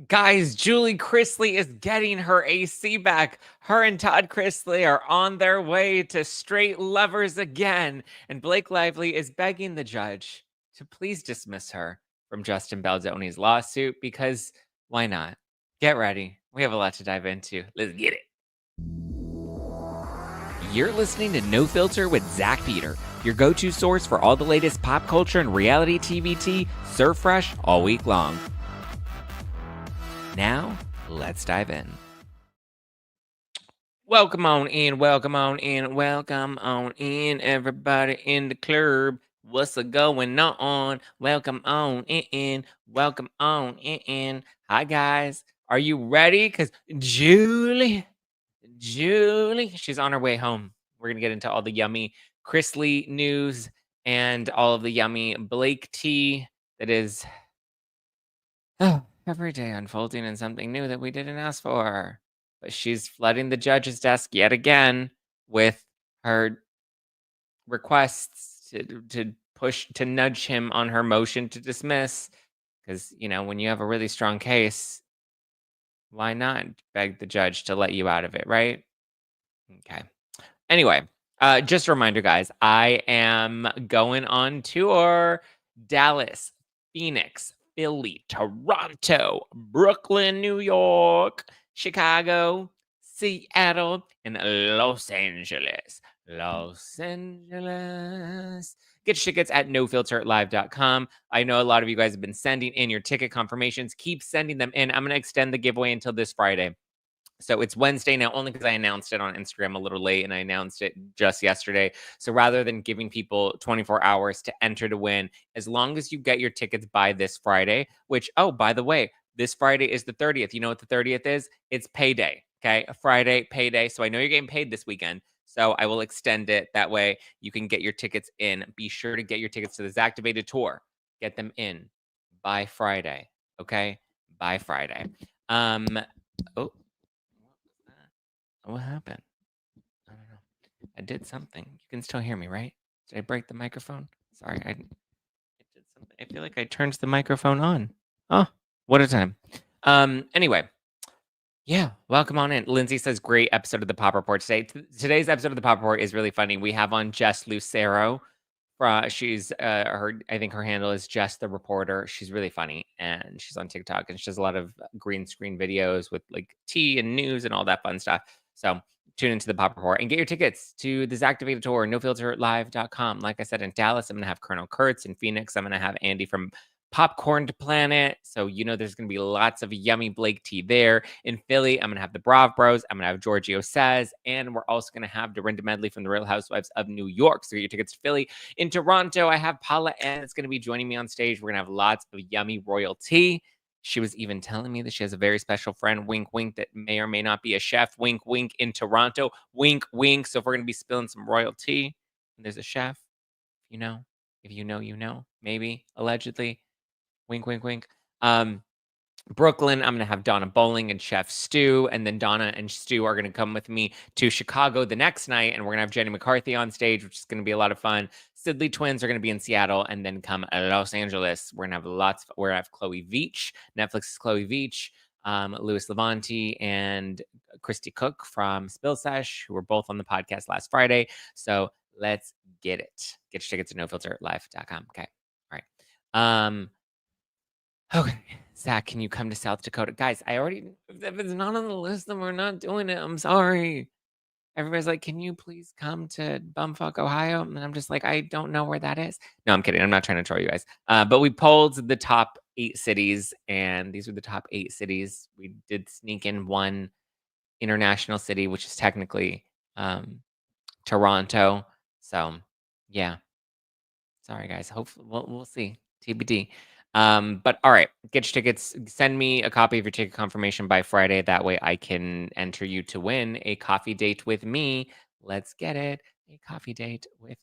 Guys, Julie Chrisley is getting her AC back. Her and Todd Chrisley are on their way to straight lovers again. And Blake Lively is begging the judge to please dismiss her from Justin Baldoni's lawsuit because why not? Get ready. We have a lot to dive into. Let's get it. You're listening to No Filter with Zack Peter, your go-to source for all the latest pop culture and reality TV tea, served fresh all week long. Now, let's dive in. Welcome on in, welcome on in, welcome on in, everybody in the club. What's going on? Welcome on in, welcome on in. Hi, guys. Are you ready? Because Julie, she's on her way home. We're going to get into all the yummy Chrisley news and all of the yummy Blake tea that is every day unfolding in something new that we didn't ask for. But she's flooding the judge's desk yet again with her requests to nudge him on her motion to dismiss. Because, when you have a really strong case, why not beg the judge to let you out of it, right? Okay. Anyway, just a reminder, guys, I am going on tour. Dallas, Phoenix, Philly, Toronto, Brooklyn, New York, Chicago, Seattle, and Los Angeles. Los Angeles. Get your tickets at nofilterlive.com. I know a lot of you guys have been sending in your ticket confirmations. Keep sending them in. I'm going to extend the giveaway until this Friday. So it's Wednesday now, only because I announced it on Instagram a little late and I announced it just yesterday. So rather than giving people 24 hours to enter to win, as long as you get your tickets by this Friday, which, oh, by the way, this Friday is the 30th. You know what the 30th is? It's payday. Okay. A Friday, payday. So I know you're getting paid this weekend. So I will extend it. That way you can get your tickets in. Be sure to get your tickets to the Zactivated tour. Get them in by Friday. Okay. By Friday. Oh. What happened? I don't know. I did something. You can still hear me, right? Did I break the microphone? Sorry, I did something. I feel like I turned the microphone on. Oh, what a time. Anyway. Yeah, welcome on in. Lindsay says, great episode of the Pop Report today. Today's episode of the Pop Report is really funny. We have on Jess Lucero. She's I think her handle is Jess the Reporter. She's really funny and she's on TikTok and she does a lot of green screen videos with like tea and news and all that fun stuff. So tune into the Pop Report and get your tickets to the Zactivated tour, nofilterlive.com. Like I said, in Dallas, I'm gonna have Colonel Kurtz. In Phoenix, I'm gonna have Andy from Popcorn to Planet. So, there's going to be lots of yummy Blake tea there. In Philly, I'm going to have the Brav Bros. I'm going to have Giorgio Says. And we're also going to have Dorinda Medley from the Real Housewives of New York. So, get your tickets to Philly. In Toronto, I have Paula Ann that's going to be joining me on stage. We're going to have lots of yummy royal tea. She was even telling me that she has a very special friend, wink, wink, that may or may not be a chef, wink, wink, in Toronto, wink, wink. So, if we're going to be spilling some royal tea, and there's a chef, if you know, maybe, allegedly. Wink, wink, wink. Brooklyn, I'm going to have Donna Bowling and Chef Stu. And then Donna and Stu are going to come with me to Chicago the next night. And we're going to have Jenny McCarthy on stage, which is going to be a lot of fun. Sidley Twins are going to be in Seattle and then come Los Angeles. We're going to have we're going to have Chloe Veach, Netflix's Chloe Veach, Louis Levanti, and Christy Cook from Spill Sesh, who were both on the podcast last Friday. So let's get it. Get your tickets to nofilterlive.com. Okay. All right. Okay, Zack, can you come to South Dakota? Guys, if it's not on the list, then we're not doing it. I'm sorry. Everybody's like, can you please come to Bumfuck, Ohio? And I'm just like, I don't know where that is. No, I'm kidding. I'm not trying to troll you guys. But we polled the top 8 cities, and these were the top 8 cities. We did sneak in one international city, which is technically Toronto. So, yeah. Sorry, guys. Hopefully, we'll see. TBD. But all right, get your tickets. Send me a copy of your ticket confirmation by Friday. That way I can enter you to win a coffee date with me. Let's get it. A coffee date with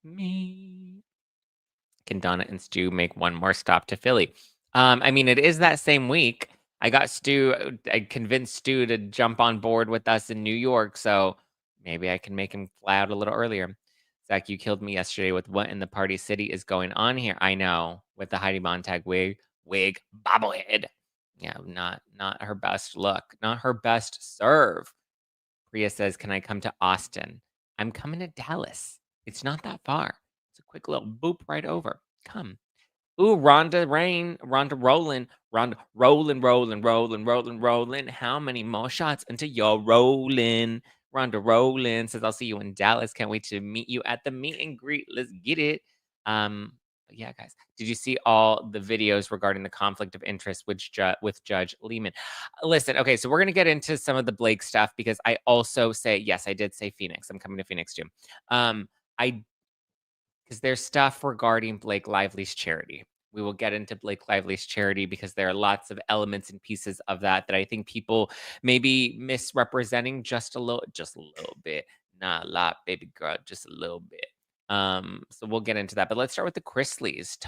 me. Can Donna and Stu make one more stop to Philly? I mean, it is that same week. I convinced Stu to jump on board with us in New York. So maybe I can make him fly out a little earlier. Zack, you killed me yesterday with what in the Party City is going on here. I know, with the Heidi Montag wig bobblehead. Yeah, not her best look, not her best serve. Priya says, "Can I come to Austin?" I'm coming to Dallas. It's not that far. It's a quick little boop right over. Come. Ooh, Rhonda rolling. How many more shots until you're rolling? Rhonda rolling says, "I'll see you in Dallas. Can't wait to meet you at the meet and greet. Let's get it." But yeah, guys, did you see all the videos regarding the conflict of interest with Judge Lehman? Listen, okay, so we're gonna get into some of the Blake stuff because I also say yes, I did say Phoenix. I'm coming to Phoenix too. I because there's stuff regarding Blake Lively's charity. We will get into Blake Lively's charity because there are lots of elements and pieces of that I think people may be misrepresenting just a little bit. Not a lot, baby girl, just a little bit. So we'll get into that. But let's start with the Chrisleys,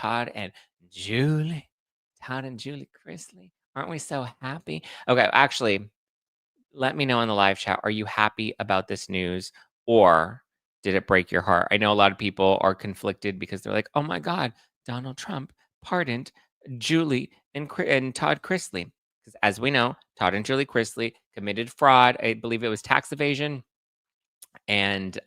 Julie. Todd and Julie Chrisley. Aren't we so happy? Okay, actually, let me know in the live chat, are you happy about this news or did it break your heart? I know a lot of people are conflicted because they're like, "Oh my god, Donald Trump pardoned Julie and Todd Chrisley." Because as we know, Todd and Julie Chrisley committed fraud. I believe it was tax evasion and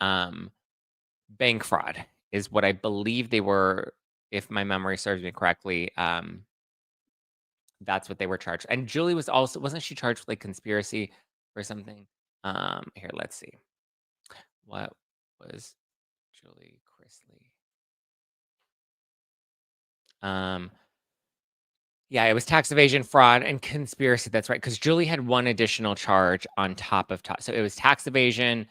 bank fraud is what I believe they were, if my memory serves me correctly. That's what they were charged. And Julie wasn't she charged with like conspiracy or something? Here, let's see. What was Julie Chrisley? Um, yeah, it was tax evasion, fraud, and conspiracy. That's right, because Julie had one additional charge on top of so it was tax evasion,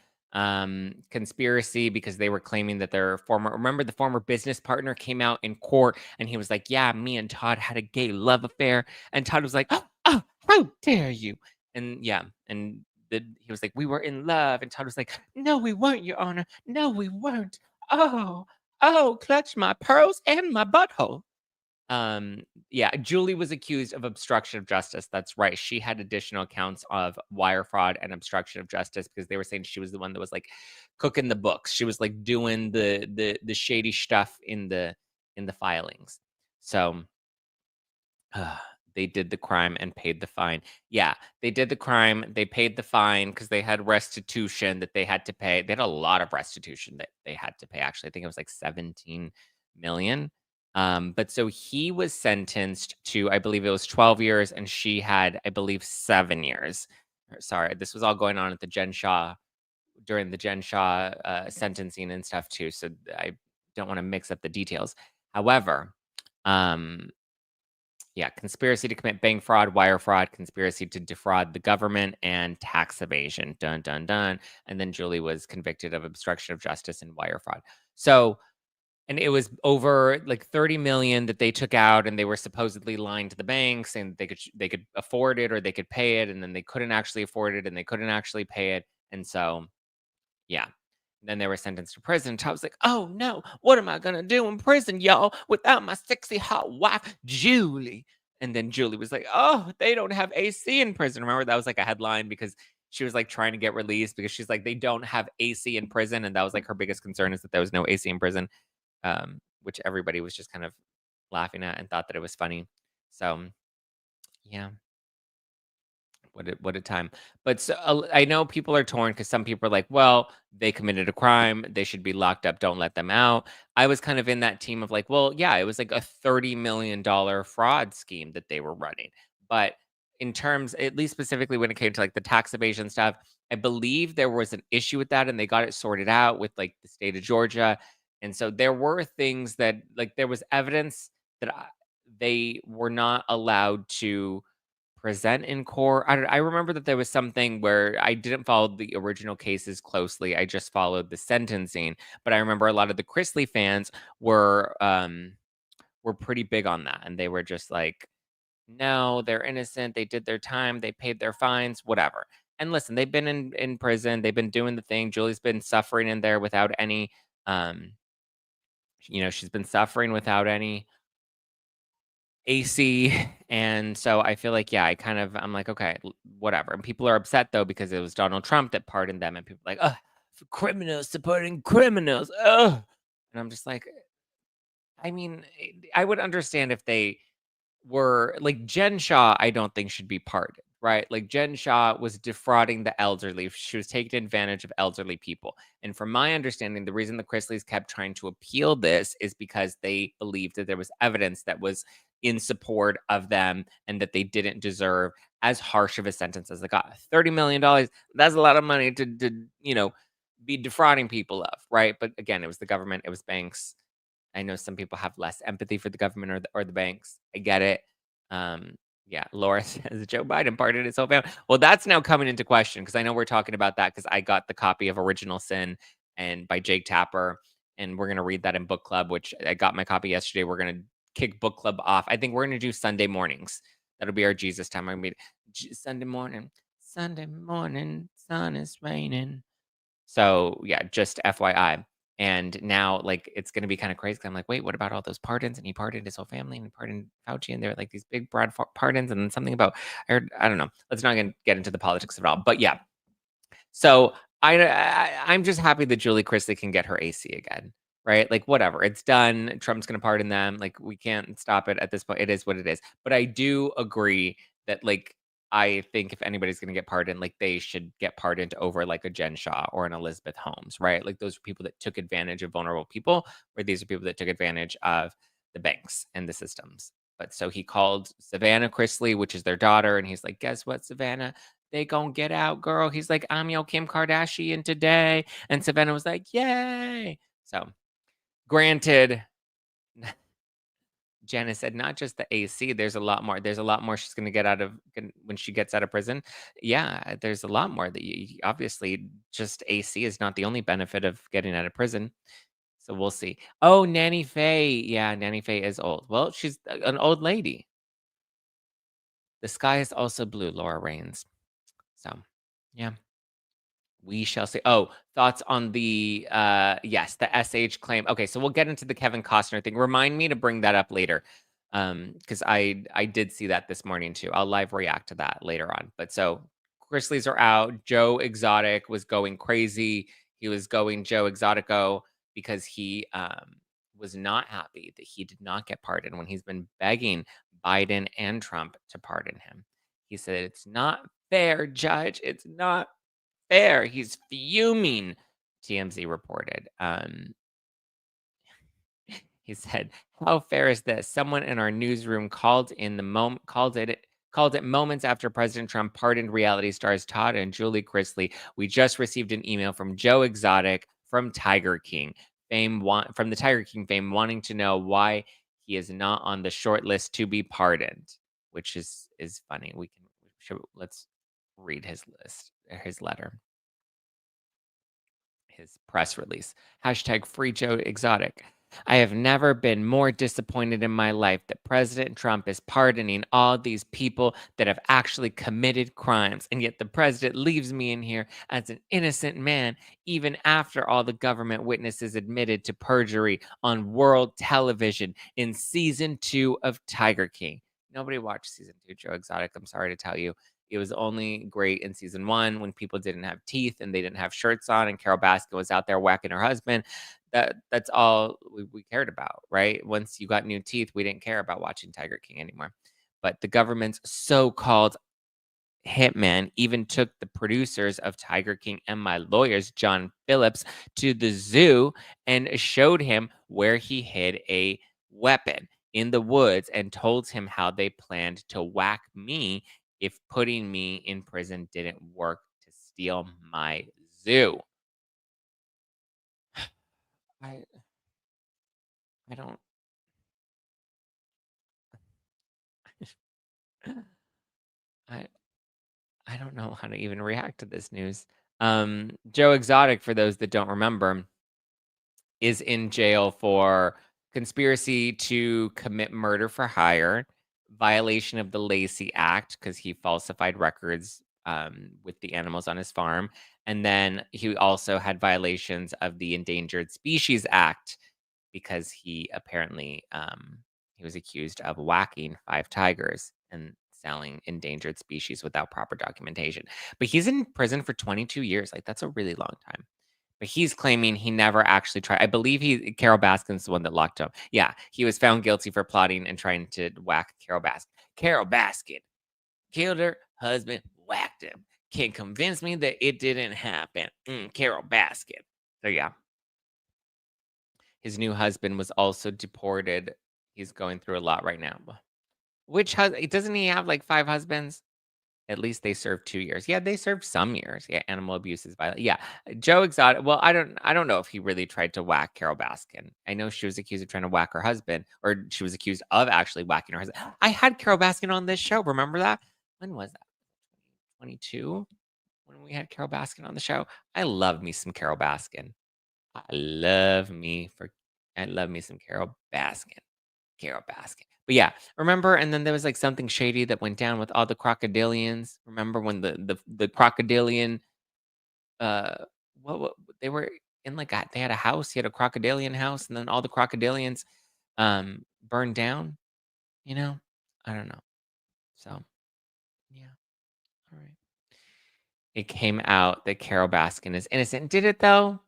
conspiracy, because they were claiming that their remember the former business partner came out in court and he was like, "Yeah, me and Todd had a gay love affair," and Todd was like, "Oh, how dare you?" And yeah, and he was like, "We were in love," and Todd was like, "No, we weren't, Your Honor. No, we weren't. Oh, clutch my pearls and my butthole." Um, yeah, Julie was accused of obstruction of justice. That's right. She had additional counts of wire fraud and obstruction of justice because they were saying she was the one that was like cooking the books. She was like doing the shady stuff in the filings. So uh, they did the crime and paid the fine. Yeah, they did the crime. They paid the fine because they had restitution that they had to pay. They had a lot of restitution that they had to pay. Actually, I think it was like 17 million. But so he was sentenced to, I believe it was 12 years, and she had, I believe, 7 years. Sorry, this was all going on at the Jen Shaw during the Jen Shaw sentencing and stuff too. So I don't want to mix up the details. However, um, yeah, conspiracy to commit bank fraud, wire fraud, conspiracy to defraud the government, and tax evasion. Dun dun dun. And then Julie was convicted of obstruction of justice and wire fraud. So, and it was over like 30 million that they took out, and they were supposedly lying to the banks, and they could afford it or they could pay it, and then they couldn't actually afford it and they couldn't actually pay it. And so, yeah. Then they were sentenced to prison. I was like, "Oh no, what am I gonna do in prison, y'all, without my sexy hot wife, Julie?" And then Julie was like, "Oh, they don't have AC in prison." Remember that was like a headline because she was like trying to get released because she's like, they don't have AC in prison, and that was like her biggest concern is that there was no AC in prison, which everybody was just kind of laughing at and thought that it was funny. So yeah. What a time. But so, I know people are torn because some people are like, "Well, they committed a crime. They should be locked up. Don't let them out." I was kind of in that team of like, "Well, yeah, it was like a $30 million fraud scheme that they were running." But in terms, at least specifically when it came to like the tax evasion stuff, I believe there was an issue with that and they got it sorted out with like the state of Georgia. And so there were things that like there was evidence that they were not allowed to present in court. I remember that there was something where I didn't follow the original cases closely. I just followed the sentencing, but I remember a lot of the Chrisley fans were pretty big on that, and they were just like, "No, they're innocent. They did their time. They paid their fines, whatever." And listen, they've been in prison. They've been doing the thing. Julie's been suffering in there without any, um, she's been suffering without any AC, and so I feel like, yeah, I'm like, "Okay, whatever," and people are upset, though, because it was Donald Trump that pardoned them, and people are like, "Ugh, for criminals supporting criminals, ugh," and I'm just like, I mean, I would understand if they were like Jen Shaw, I don't think should be pardoned, right? Like Jen Shaw was defrauding the elderly. She was taking advantage of elderly people. And from my understanding, the reason the Chrisleys kept trying to appeal this is because they believed that there was evidence that was in support of them and that they didn't deserve as harsh of a sentence as they got. $30 million, that's a lot of money to be defrauding people of, right? But again, it was the government, it was banks. I know some people have less empathy for the government or the banks. I get it. Um, yeah, Laura says Joe Biden pardoned his whole family. Well, that's now coming into question because I know we're talking about that because I got the copy of Original Sin and by Jake Tapper, and we're gonna read that in book club, which I got my copy yesterday. We're gonna kick book club off. I think we're gonna do Sunday mornings. That'll be our Jesus time. I'm gonna be Sunday morning. Sunday morning, sun is raining. So yeah, just FYI. And now, like, it's gonna be kind of crazy. 'Cause I'm like, wait, what about all those pardons? And he pardoned his whole family, and he pardoned Fauci, and they're like these big broad pardons, and then something about I don't know. Let's not get into the politics of it all. But yeah, so I'm just happy that Julie Chrisley can get her AC again, right? Like whatever, it's done. Trump's gonna pardon them. Like we can't stop it at this point. It is what it is. But I do agree that like I think if anybody's gonna get pardoned, like they should get pardoned over like a Jen Shaw or an Elizabeth Holmes, right? Like those are people that took advantage of vulnerable people, where these are people that took advantage of the banks and the systems. But so he called Savannah Chrisley, which is their daughter, and he's like, guess what, Savannah? They gonna get out, girl. He's like, I'm your Kim Kardashian today. And Savannah was like, yay. So, granted, Janice said, not just the AC, there's a lot more. There's a lot more she's gonna get out of when she gets out of prison. Yeah, there's a lot more that obviously just AC is not the only benefit of getting out of prison. So we'll see. Oh, Nanny Faye. Yeah, Nanny Faye is old. Well, she's an old lady. The sky is also blue, Laura Rains. So, yeah. We shall see. Oh, thoughts on the yes, the SH claim. Okay, so we'll get into the Kevin Costner thing. Remind me to bring that up later. Because I did see that this morning too. I'll live react to that later on. But so Chrisleys are out. Joe Exotic was going crazy. He was going Joe Exotico because he was not happy that he did not get pardoned when he's been begging Biden and Trump to pardon him. He said, it's not fair, Judge. It's not fair. He's fuming, TMZ reported. He said, "How fair is this? Someone in our newsroom called it moments after President Trump pardoned reality stars Todd and Julie Chrisley. We just received an email from Joe Exotic from Tiger King from the Tiger King fame wanting to know why he is not on the short list to be pardoned," which is funny. Let's read his letter. His press release. Hashtag free Joe Exotic. I have never been more disappointed in my life that President Trump is pardoning all these people that have actually committed crimes. And yet the president leaves me in here as an innocent man, even after all the government witnesses admitted to perjury on world television in season 2 of Tiger King. Nobody watched season 2, Joe Exotic. I'm sorry to tell you. It was only great in season 1 when people didn't have teeth and they didn't have shirts on, and Carol Baskin was out there whacking her husband. That's all we cared about, right? Once you got new teeth, we didn't care about watching Tiger King anymore. But the government's so-called hitman even took the producers of Tiger King and my lawyers, John Phillips, to the zoo and showed him where he hid a weapon in the woods and told him how they planned to whack me if putting me in prison didn't work to steal my zoo. I I don't I I don't know how to even react to this news. Joe Exotic, for those that don't remember, is in jail for conspiracy to commit murder for hire, violation of the Lacey Act because he falsified records with the animals on his farm, and then he also had violations of the Endangered Species Act because he apparently he was accused of whacking 5 tigers and selling endangered species without proper documentation. But he's in prison for 22 years. Like that's a really long time. But he's claiming he never actually tried. I believe Carol Baskin's the one that locked him. Yeah, he was found guilty for plotting and trying to whack Carol Baskin. Carol Baskin killed her husband, whacked him. Can't convince me that it didn't happen. Carol Baskin. So yeah, his new husband was also deported. He's going through a lot right now. Which doesn't he have like 5 husbands? At least they served 2 years. Yeah, they served some years. Yeah, animal abuse is violent. Yeah, Joe Exotic. Well, I don't know if he really tried to whack Carol Baskin. I know she was accused of trying to whack her husband, or she was accused of actually whacking her husband. I had Carol Baskin on this show. Remember that? When was that? 22? When we had Carol Baskin on the show. I love me some Carol Baskin. I love me for I love me some Carol Baskin. Carol Baskin. But yeah, remember? And then there was like something shady that went down with all the crocodilians. Remember when the crocodilian uh what they were in like they had a house, he had a crocodilian house, and then all the crocodilians burned down, you know? I don't know. So yeah, all right. It came out that Carol Baskin is innocent. Did it though?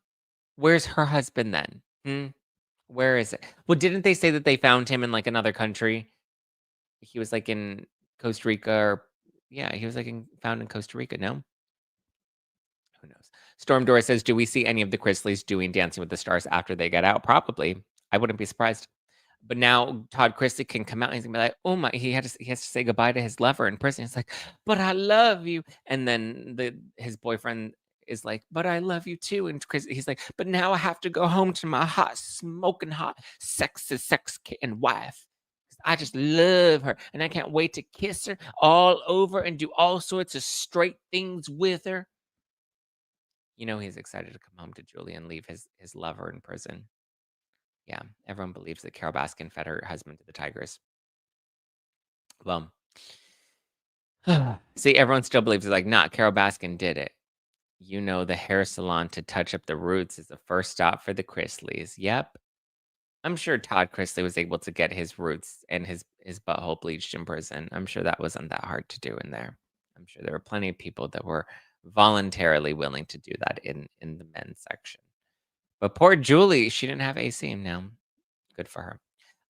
Where's her husband then? Where is it? Well, didn't they say that they found him in like another country? He was, like, in Costa Rica or yeah, he was, like, found in Costa Rica, no? Who knows? Storm Dora says, "Do we see any of the Chrisleys doing Dancing with the Stars after they get out?" Probably. I wouldn't be surprised. But now Todd Chrisley can come out and he's gonna be like, "Oh my," he has to say goodbye to his lover in prison. He's like, "But I love you." And then his boyfriend is like, "But I love you too." And he's like, "But now I have to go home to my hot, smoking hot, sexy sex and wife. I just love her, and I can't wait to kiss her all over and do all sorts of straight things with her." You know he's excited to come home to Julie and leave his lover in prison. Yeah, everyone believes that Carol Baskin fed her husband to the tigers. Well, see, everyone still believes it's like, nah, Carol Baskin did it. You know, the hair salon to touch up the roots is the first stop for the Chrisleys. Yep. I'm sure Todd Chrisley was able to get his roots and his butthole bleached in prison. I'm sure that wasn't that hard to do in there. I'm sure there were plenty of people that were voluntarily willing to do that in the men's section. But poor Julie, she didn't have AC now. Good for her.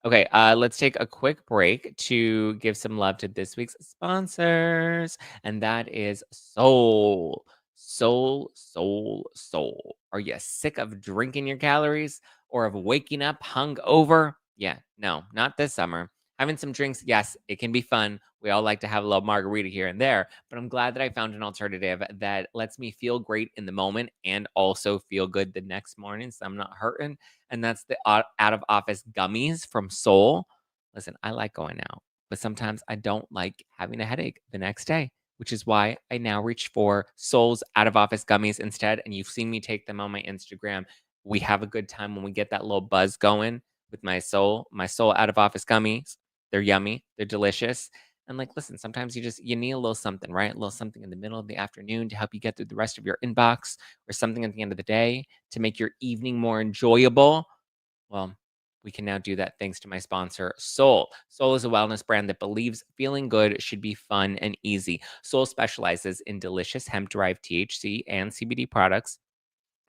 Okay, let's take a quick break to give some love to this week's sponsors, and that is Soul. Soul, Soul, Soul. Are you sick of drinking your calories or of waking up hungover? Yeah, no, not this summer. Having some drinks, yes, it can be fun. We all like to have a little margarita here and there, but I'm glad that I found an alternative that lets me feel great in the moment and also feel good the next morning so I'm not hurting, and that's the out of office gummies from Soul. Listen, I like going out, but sometimes I don't like having a headache the next day, which is why I now reach for Soul's out of office gummies instead. And you've seen me take them on my Instagram. We have a good time when we get that little buzz going with my Soul out of office gummies. They're yummy, they're delicious. And like, listen, sometimes you need a little something, right? A little something in the middle of the afternoon to help you get through the rest of your inbox, or something at the end of the day to make your evening more enjoyable. Well, we can now do that thanks to my sponsor, Soul. Soul is a wellness brand that believes feeling good should be fun and easy. Soul specializes in delicious hemp derived THC and CBD products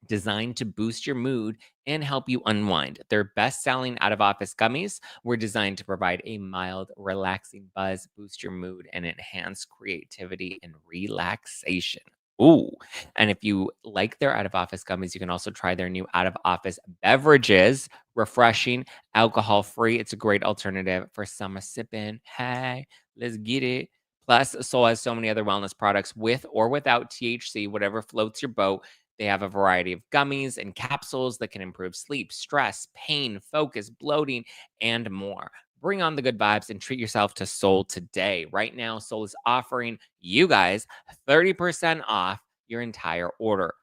designed to boost your mood and help you unwind. Their best selling out of office gummies were designed to provide a mild, relaxing buzz, boost your mood, and enhance creativity and relaxation. Ooh. And if you like their out of office gummies, you can also try their new out of office beverages. Refreshing, alcohol free. It's a great alternative for summer sipping. Hey, let's get it. Plus, Soul has so many other wellness products with or without THC, whatever floats your boat. They have a variety of gummies and capsules that can improve sleep, stress, pain, focus, bloating, and more. Bring on the good vibes and treat yourself to Soul today. Right now, Soul is offering you guys 30% off your entire order.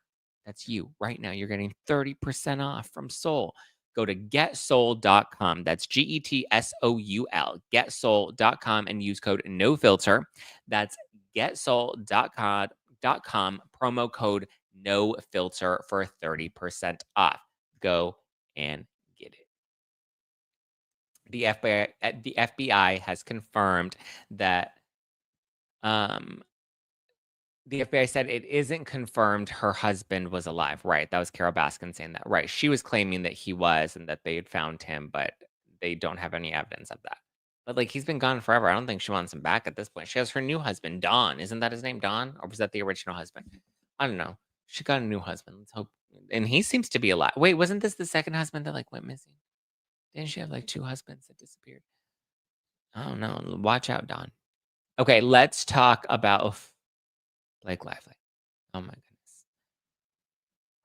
That's you. Right now, you're getting 30% off from Soul. Go to getsoul.com. That's GETSOUL. Getsoul.com and use code NOFILTER. That's getsoul.com, promo code no filter for 30% off. Go and get it. The FBI has confirmed that The FBI said it isn't confirmed her husband was alive. Right. That was Carol Baskin saying that. Right. She was claiming that he was and that they had found him, but they don't have any evidence of that. But like he's been gone forever. I don't think she wants him back at this point. She has her new husband, Don. Isn't that his name, Don? Or was that the original husband? I don't know. She got a new husband. Let's hope. And he seems to be alive. Wait, wasn't this the second husband that like went missing? Didn't she have like two husbands that disappeared? I don't know. Watch out, Don. Okay, let's talk about Blake Lively. Oh my goodness.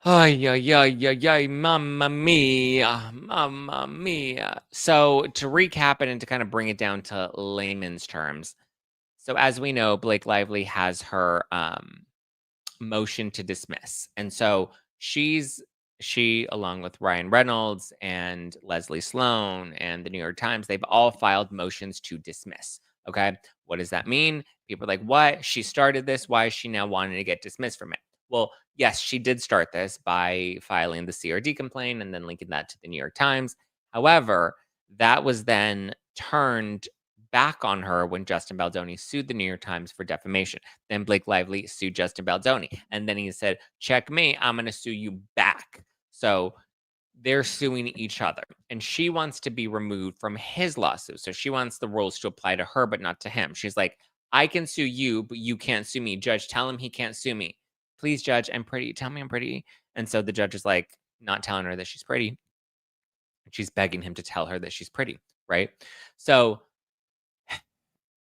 Ay, ay, ay, ay, ay, mamma mia, mamma mia. So to recap it and to kind of bring it down to layman's terms. So as we know, Blake Lively has her motion to dismiss. And so she along with Ryan Reynolds and Leslie Sloan and the New York Times, they've all filed motions to dismiss. Okay? What does that mean? People are like, "What? She started this. Why is she now wanting to get dismissed from it?" Well, yes, she did start this by filing the CRD complaint and then linking that to the New York Times. However, that was then turned back on her when Justin Baldoni sued the New York Times for defamation. Then Blake Lively sued Justin Baldoni. And then he said, "Checkmate, I'm going to sue you back." So they're suing each other. And she wants to be removed from his lawsuit. So she wants the rules to apply to her, but not to him. She's like, "I can sue you, but you can't sue me. Judge, tell him he can't sue me. Please, judge, I'm pretty. Tell me I'm pretty." And so the judge is like, not telling her that she's pretty. She's begging him to tell her that she's pretty. Right. So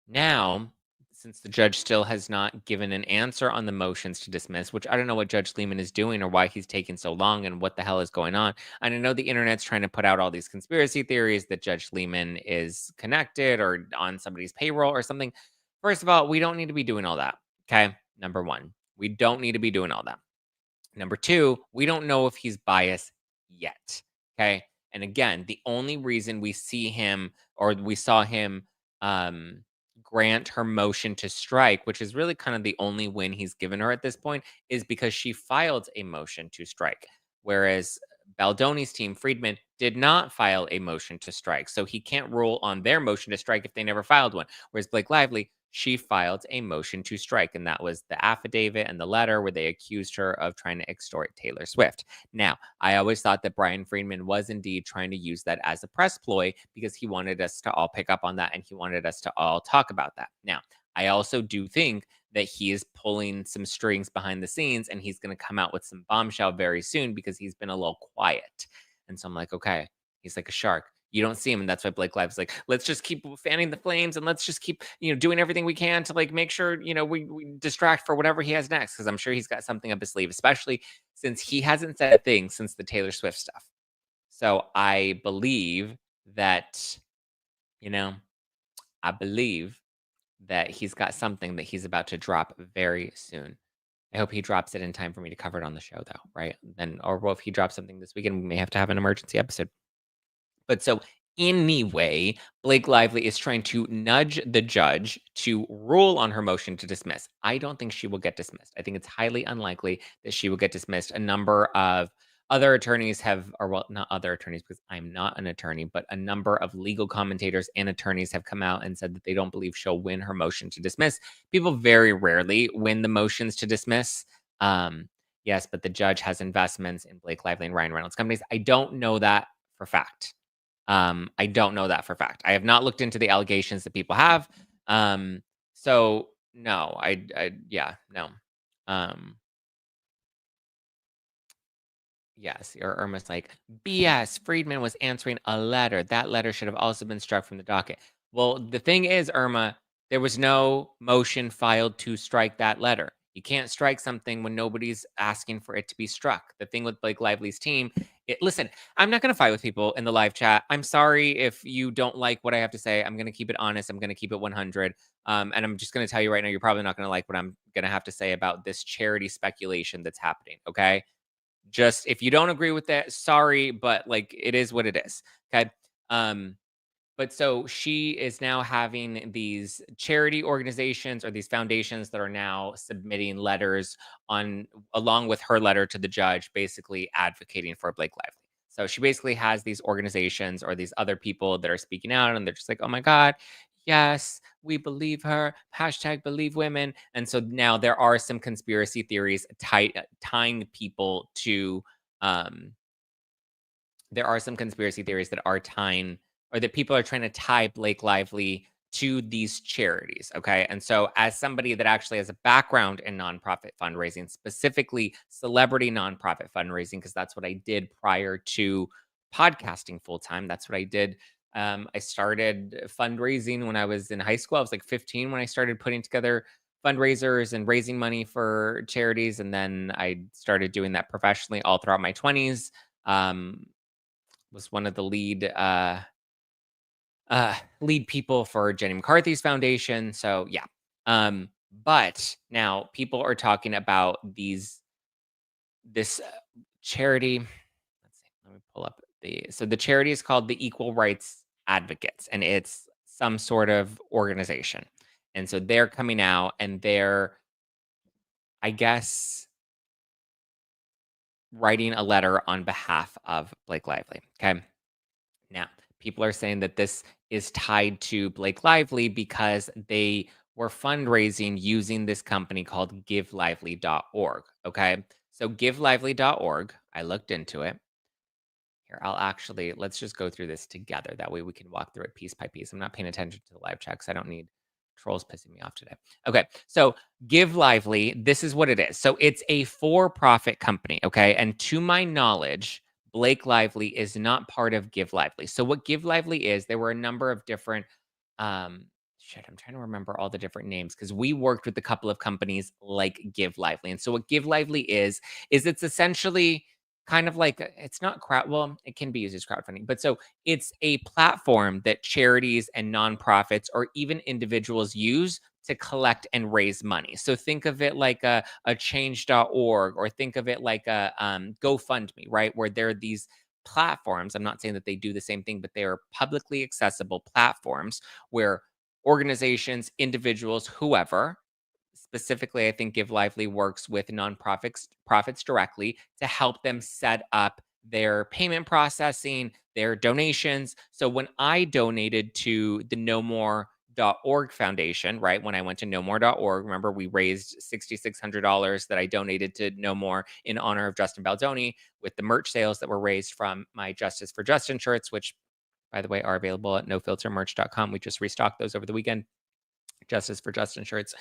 now, since the judge still has not given an answer on the motions to dismiss, which I don't know what Judge Lehman is doing or why he's taking so long and what the hell is going on. And I know the internet's trying to put out all these conspiracy theories that Judge Lehman is connected or on somebody's payroll or something. First of all, we don't need to be doing all that. Okay. Number one, we don't need to be doing all that. Number two, we don't know if he's biased yet. Okay. And again, the only reason we see him or we saw him grant her motion to strike, which is really kind of the only win he's given her at this point, is because she filed a motion to strike. Whereas Baldoni's team, Friedman, did not file a motion to strike. So he can't rule on their motion to strike if they never filed one. Whereas Blake Lively, she filed a motion to strike. And that was the affidavit and the letter where they accused her of trying to extort Taylor Swift. Now, I always thought that Brian Friedman was indeed trying to use that as a press ploy because he wanted us to all pick up on that and he wanted us to all talk about that. Now, I also do think that he is pulling some strings behind the scenes and he's going to come out with some bombshell very soon because he's been a little quiet. And so I'm like, okay, he's like a shark. You don't see him. And that's why Blake Lively's like, let's just keep fanning the flames and let's just keep, doing everything we can to like make sure, we distract for whatever he has next. Cause I'm sure he's got something up his sleeve, especially since he hasn't said a thing since the Taylor Swift stuff. So I believe that, I believe that he's got something that he's about to drop very soon. I hope he drops it in time for me to cover it on the show, though, right? Then, or well, if he drops something this weekend, we may have to have an emergency episode. But so anyway, Blake Lively is trying to nudge the judge to rule on her motion to dismiss. I don't think she will get dismissed. I think it's highly unlikely that she will get dismissed. A number of other attorneys have, or well, not other attorneys because I'm not an attorney, but a number of legal commentators and attorneys have come out and said that they don't believe she'll win her motion to dismiss. People very rarely win the motions to dismiss. Yes, but the judge has investments in Blake Lively and Ryan Reynolds companies. I don't know that for fact. I don't know that for fact. I have not looked into the allegations that people have. So no, yeah, no. Yes, or Irma's like, BS, Friedman was answering a letter. That letter should have also been struck from the docket. Well, the thing is, Irma, there was no motion filed to strike that letter. You can't strike something when nobody's asking for it to be struck. The thing with Blake Lively's team, listen, I'm not going to fight with people in the live chat. I'm sorry if you don't like what I have to say. I'm going to keep it honest. I'm going to keep it 100. And I'm just going to tell you right now, you're probably not going to like what I'm going to have to say about this charity speculation that's happening. Okay. Just if you don't agree with that, sorry, but like it is what it is. Okay. But so she is now having these charity organizations or these foundations that are now submitting letters on along with her letter to the judge, basically advocating for Blake Lively. So she basically has these organizations or these other people that are speaking out and they're just like, oh my God, yes, we believe her, hashtag believe women. And so now there are some conspiracy theories tying people to, um, there are some conspiracy theories that are tying or that people are trying to tie Blake Lively to these charities. Okay. And so, as somebody that actually has a background in nonprofit fundraising, specifically celebrity nonprofit fundraising, because that's what I did prior to podcasting full time, that's what I did. I started fundraising when I was in high school. I was like 15 when I started putting together fundraisers and raising money for charities. And then I started doing that professionally all throughout my 20s. Um, was one of the lead people for Jenny McCarthy's foundation. So yeah. But now people are talking about this charity. Let's see. Let me pull up the charity is called the Equal Rights Advocates, and it's some sort of organization. And so they're coming out and they're, I guess, writing a letter on behalf of Blake Lively. Okay. Now, people are saying that this is tied to Blake Lively because they were fundraising using this company called GiveLively.org. Okay. So, GiveLively.org, I looked into it. Here, let's just go through this together. That way we can walk through it piece by piece. I'm not paying attention to the live chat because I don't need trolls pissing me off today. Okay. So, Give Lively, this is what it is. So, it's a for profit company. Okay. And to my knowledge, Blake Lively is not part of Give Lively. So, what Give Lively is, there were a number of different, um, shit, I'm trying to remember all the different names because we worked with a couple of companies like Give Lively. And so, what Give Lively is it's essentially kind of like it's not crowd well, it can be used as crowdfunding, but so it's a platform that charities and nonprofits or even individuals use to collect and raise money. So think of it like a change.org or think of it like a GoFundMe, right? Where there are these platforms. I'm not saying that they do the same thing, but they are publicly accessible platforms where organizations, individuals, whoever, specifically, I think Give Lively works with nonprofits profits directly to help them set up their payment processing, their donations. So when I donated to the NoMore.org Foundation, right? When I went to NoMore.org, remember we raised $6,600 that I donated to No More in honor of Justin Baldoni with the merch sales that were raised from my Justice for Justin shirts, which by the way are available at nofiltermerch.com. We just restocked those over the weekend. Justice for Justin shirts,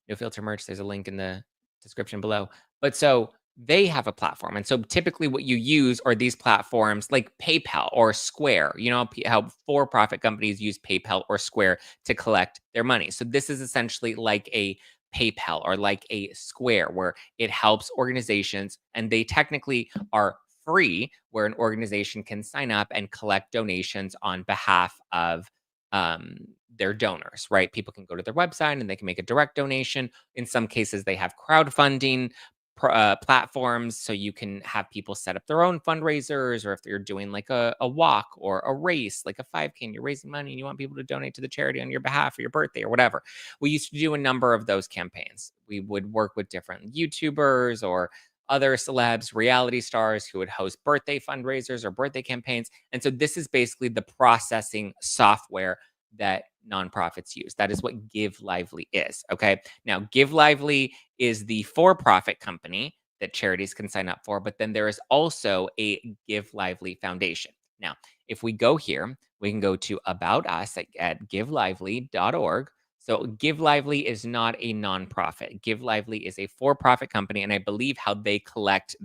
No Filter merch. There's a link in the description below. But so they have a platform. And so typically what you use are these platforms like PayPal or Square. You know how for profit companies use PayPal or Square to collect their money. So this is essentially like a PayPal or like a Square where it helps organizations and they technically are free, where an organization can sign up and collect donations on behalf of um, their donors, right? People can go to their website and they can make a direct donation. In some cases, they have crowdfunding platforms, so you can have people set up their own fundraisers, or if you're doing like a walk or a race, like a 5K, and you're raising money and you want people to donate to the charity on your behalf for your birthday or whatever. We used to do a number of those campaigns. We would work with different YouTubers or other celebs, reality stars who would host birthday fundraisers or birthday campaigns. And so this is basically the processing software that nonprofits use. That is what Give Lively is. Okay. Now, Give Lively is the for profit company that charities can sign up for, but then there is also a Give Lively Foundation. Now, if we go here, we can go to About Us at givelively.org. So, Give Lively is not a nonprofit. Give Lively is a for profit company. And I believe how they collect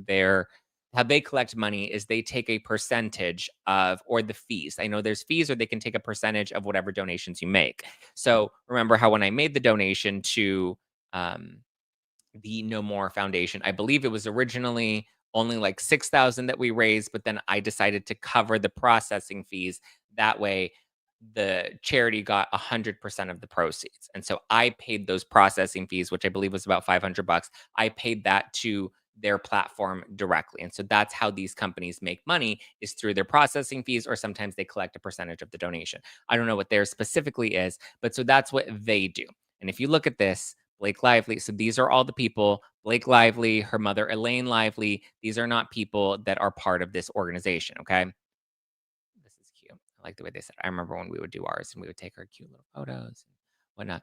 money is they take a percentage of or the fees. I know there's fees or they can take a percentage of whatever donations you make. So remember how when I made the donation to um, the No More Foundation, I believe it was originally only like 6,000 that we raised, but then I decided to cover the processing fees. That way the charity got 100% of the proceeds. And so I paid those processing fees, which I believe was about 500 bucks. I paid that to their platform directly. And so that's how these companies make money is through their processing fees, or sometimes they collect a percentage of the donation. I don't know what theirs specifically is, but so that's what they do. And if you look at this, Blake Lively, so these are all the people, Blake Lively, her mother, Elaine Lively, these are not people that are part of this organization. Okay. This is cute. I like the way they said it. I remember when we would do ours and we would take our cute little photos and whatnot.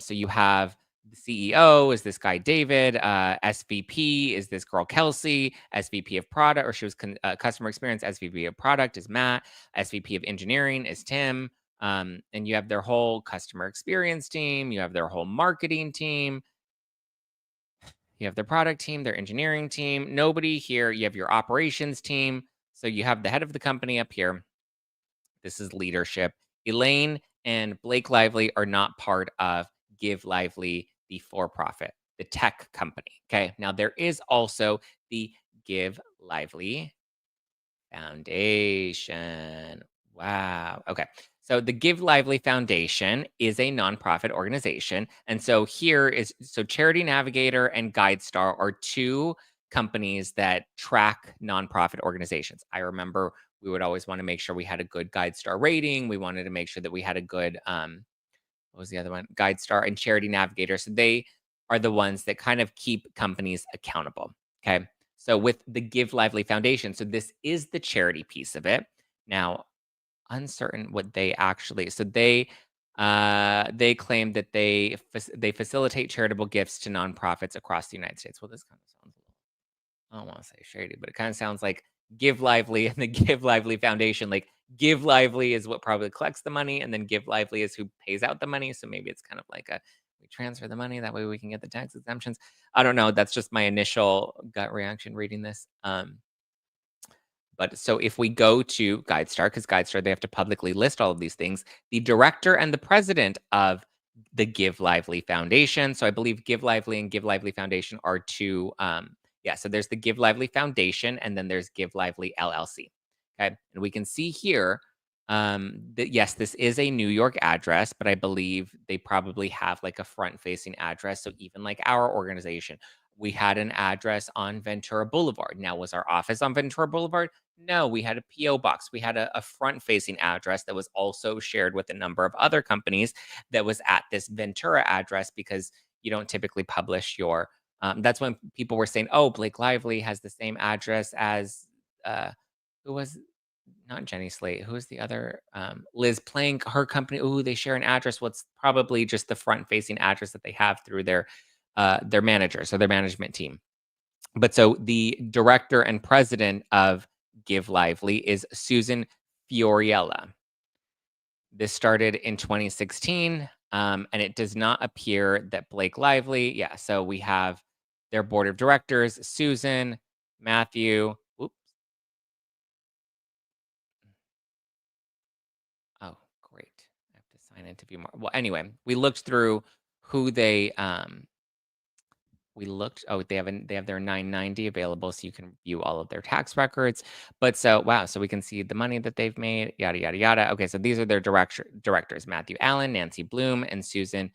So you have the CEO is this guy David, SVP is this girl Kelsey, SVP of product, or she was customer experience. SVP of product is Matt. SVP of engineering is Tim. And you have their whole customer experience team. You have their whole marketing team. You have their product team, their engineering team. Nobody here. You have your operations team. So you have the head of the company up here. This is leadership. Elaine and Blake Lively are not part of Give Lively, the for-profit, the tech company. Okay. Now there is also the Give Lively Foundation. Wow. Okay. So the Give Lively Foundation is a nonprofit organization. And so Charity Navigator and GuideStar are two companies that track nonprofit organizations. I remember we would always want to make sure we had a good GuideStar rating. We wanted to make sure that we had a good, what was the other one? GuideStar and Charity Navigator. So they are the ones that kind of keep companies accountable. Okay. So with the Give Lively Foundation, so this is the charity piece of it. Now, uncertain what they actually. So they claim that they facilitate charitable gifts to nonprofits across the United States. Well, this kind of sounds a little, I don't want to say shady, but it kind of sounds like Give Lively and the Give Lively Foundation. Like Give Lively is what probably collects the money, and then Give Lively is who pays out the money. So maybe it's kind of like we transfer the money that way we can get the tax exemptions. I don't know. That's just my initial gut reaction reading this. But so if we go to GuideStar, because GuideStar, they have to publicly list all of these things, the director and the president of the Give Lively Foundation. So I believe Give Lively and Give Lively Foundation are two. So there's the Give Lively Foundation, and then there's Give Lively LLC. Okay. And we can see here that yes, this is a New York address, but I believe they probably have like a front facing address. So even like our organization, we had an address on Ventura Boulevard. Now, was our office on Ventura Boulevard? No, we had a P.O. box. We had a front-facing address that was also shared with a number of other companies that was at this Ventura address because you don't typically publish your. That's when people were saying, "Oh, Blake Lively has the same address as who was not Jenny Slate. Who is the other Liz Plank? Her company. Oh, they share an address. What's probably just the front-facing address that they have through their managers or their management team." But so the director and president of Give Lively is Susan Fioriella. This started in 2016, and it does not appear that Blake Lively. Yeah, so we have their board of directors: Susan, Matthew. Oops. Oh, great! I have to sign in to view more. Well, anyway, we looked through who they we looked. Oh, they have their 990 available, so you can view all of their tax records. But so wow, so we can see the money that they've made, yada yada yada. Okay, so these are their directors: Matthew Allen, Nancy Bloom, and Susan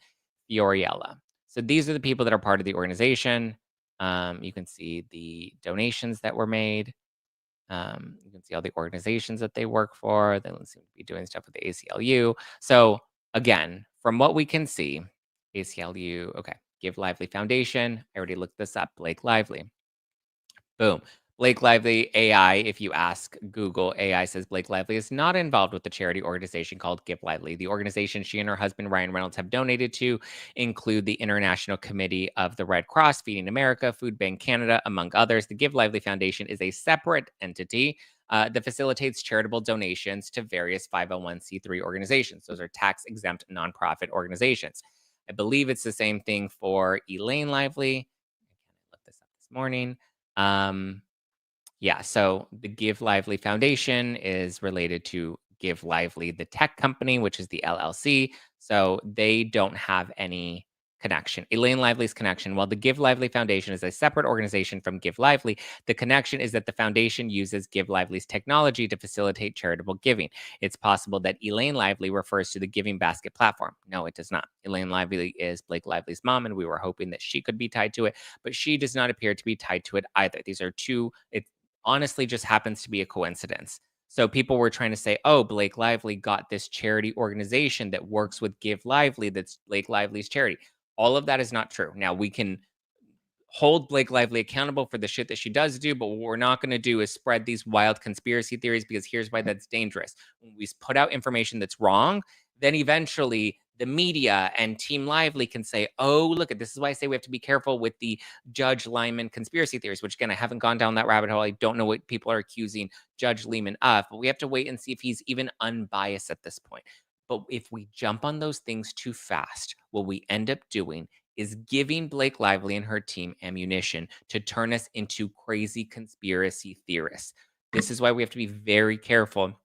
Fioriella. So these are the people that are part of the organization. You can see the donations that were made. You can see all the organizations that they work for. They seem to be doing stuff with the ACLU. So again, from what we can see, ACLU, okay, Give Lively Foundation. I already looked this up. Blake Lively. Boom. Blake Lively AI. If you ask Google, AI says Blake Lively is not involved with the charity organization called Give Lively. The organization she and her husband Ryan Reynolds have donated to include the International Committee of the Red Cross, Feeding America, Food Bank Canada, among others. The Give Lively Foundation is a separate entity that facilitates charitable donations to various 501c3 organizations. Those are tax-exempt nonprofit organizations. I believe it's the same thing for Elaine Lively. I looked this up this morning. So the Give Lively Foundation is related to Give Lively, the tech company, which is the LLC. So they don't have any connection. Elaine Lively's connection, while the Give Lively Foundation is a separate organization from Give Lively, the connection is that the foundation uses Give Lively's technology to facilitate charitable giving. It's possible that Elaine Lively refers to the Giving Basket platform. No, it does not. Elaine Lively is Blake Lively's mom, and we were hoping that she could be tied to it, but she does not appear to be tied to it either. These are two, it honestly just happens to be a coincidence. So people were trying to say, oh, Blake Lively got this charity organization that works with Give Lively, that's Blake Lively's charity. All of that is not true. Now we can hold Blake Lively accountable for the shit that she does do, but what we're not going to do is spread these wild conspiracy theories, because here's why that's dangerous. When we put out information that's wrong, then eventually the media and Team Lively can say, oh, look, this is why I say we have to be careful with the Judge Lyman conspiracy theories, which again, I haven't gone down that rabbit hole. I don't know what people are accusing Judge Lehman of, but we have to wait and see if he's even unbiased at this point. But if we jump on those things too fast, what we end up doing is giving Blake Lively and her team ammunition to turn us into crazy conspiracy theorists. This is why we have to be very careful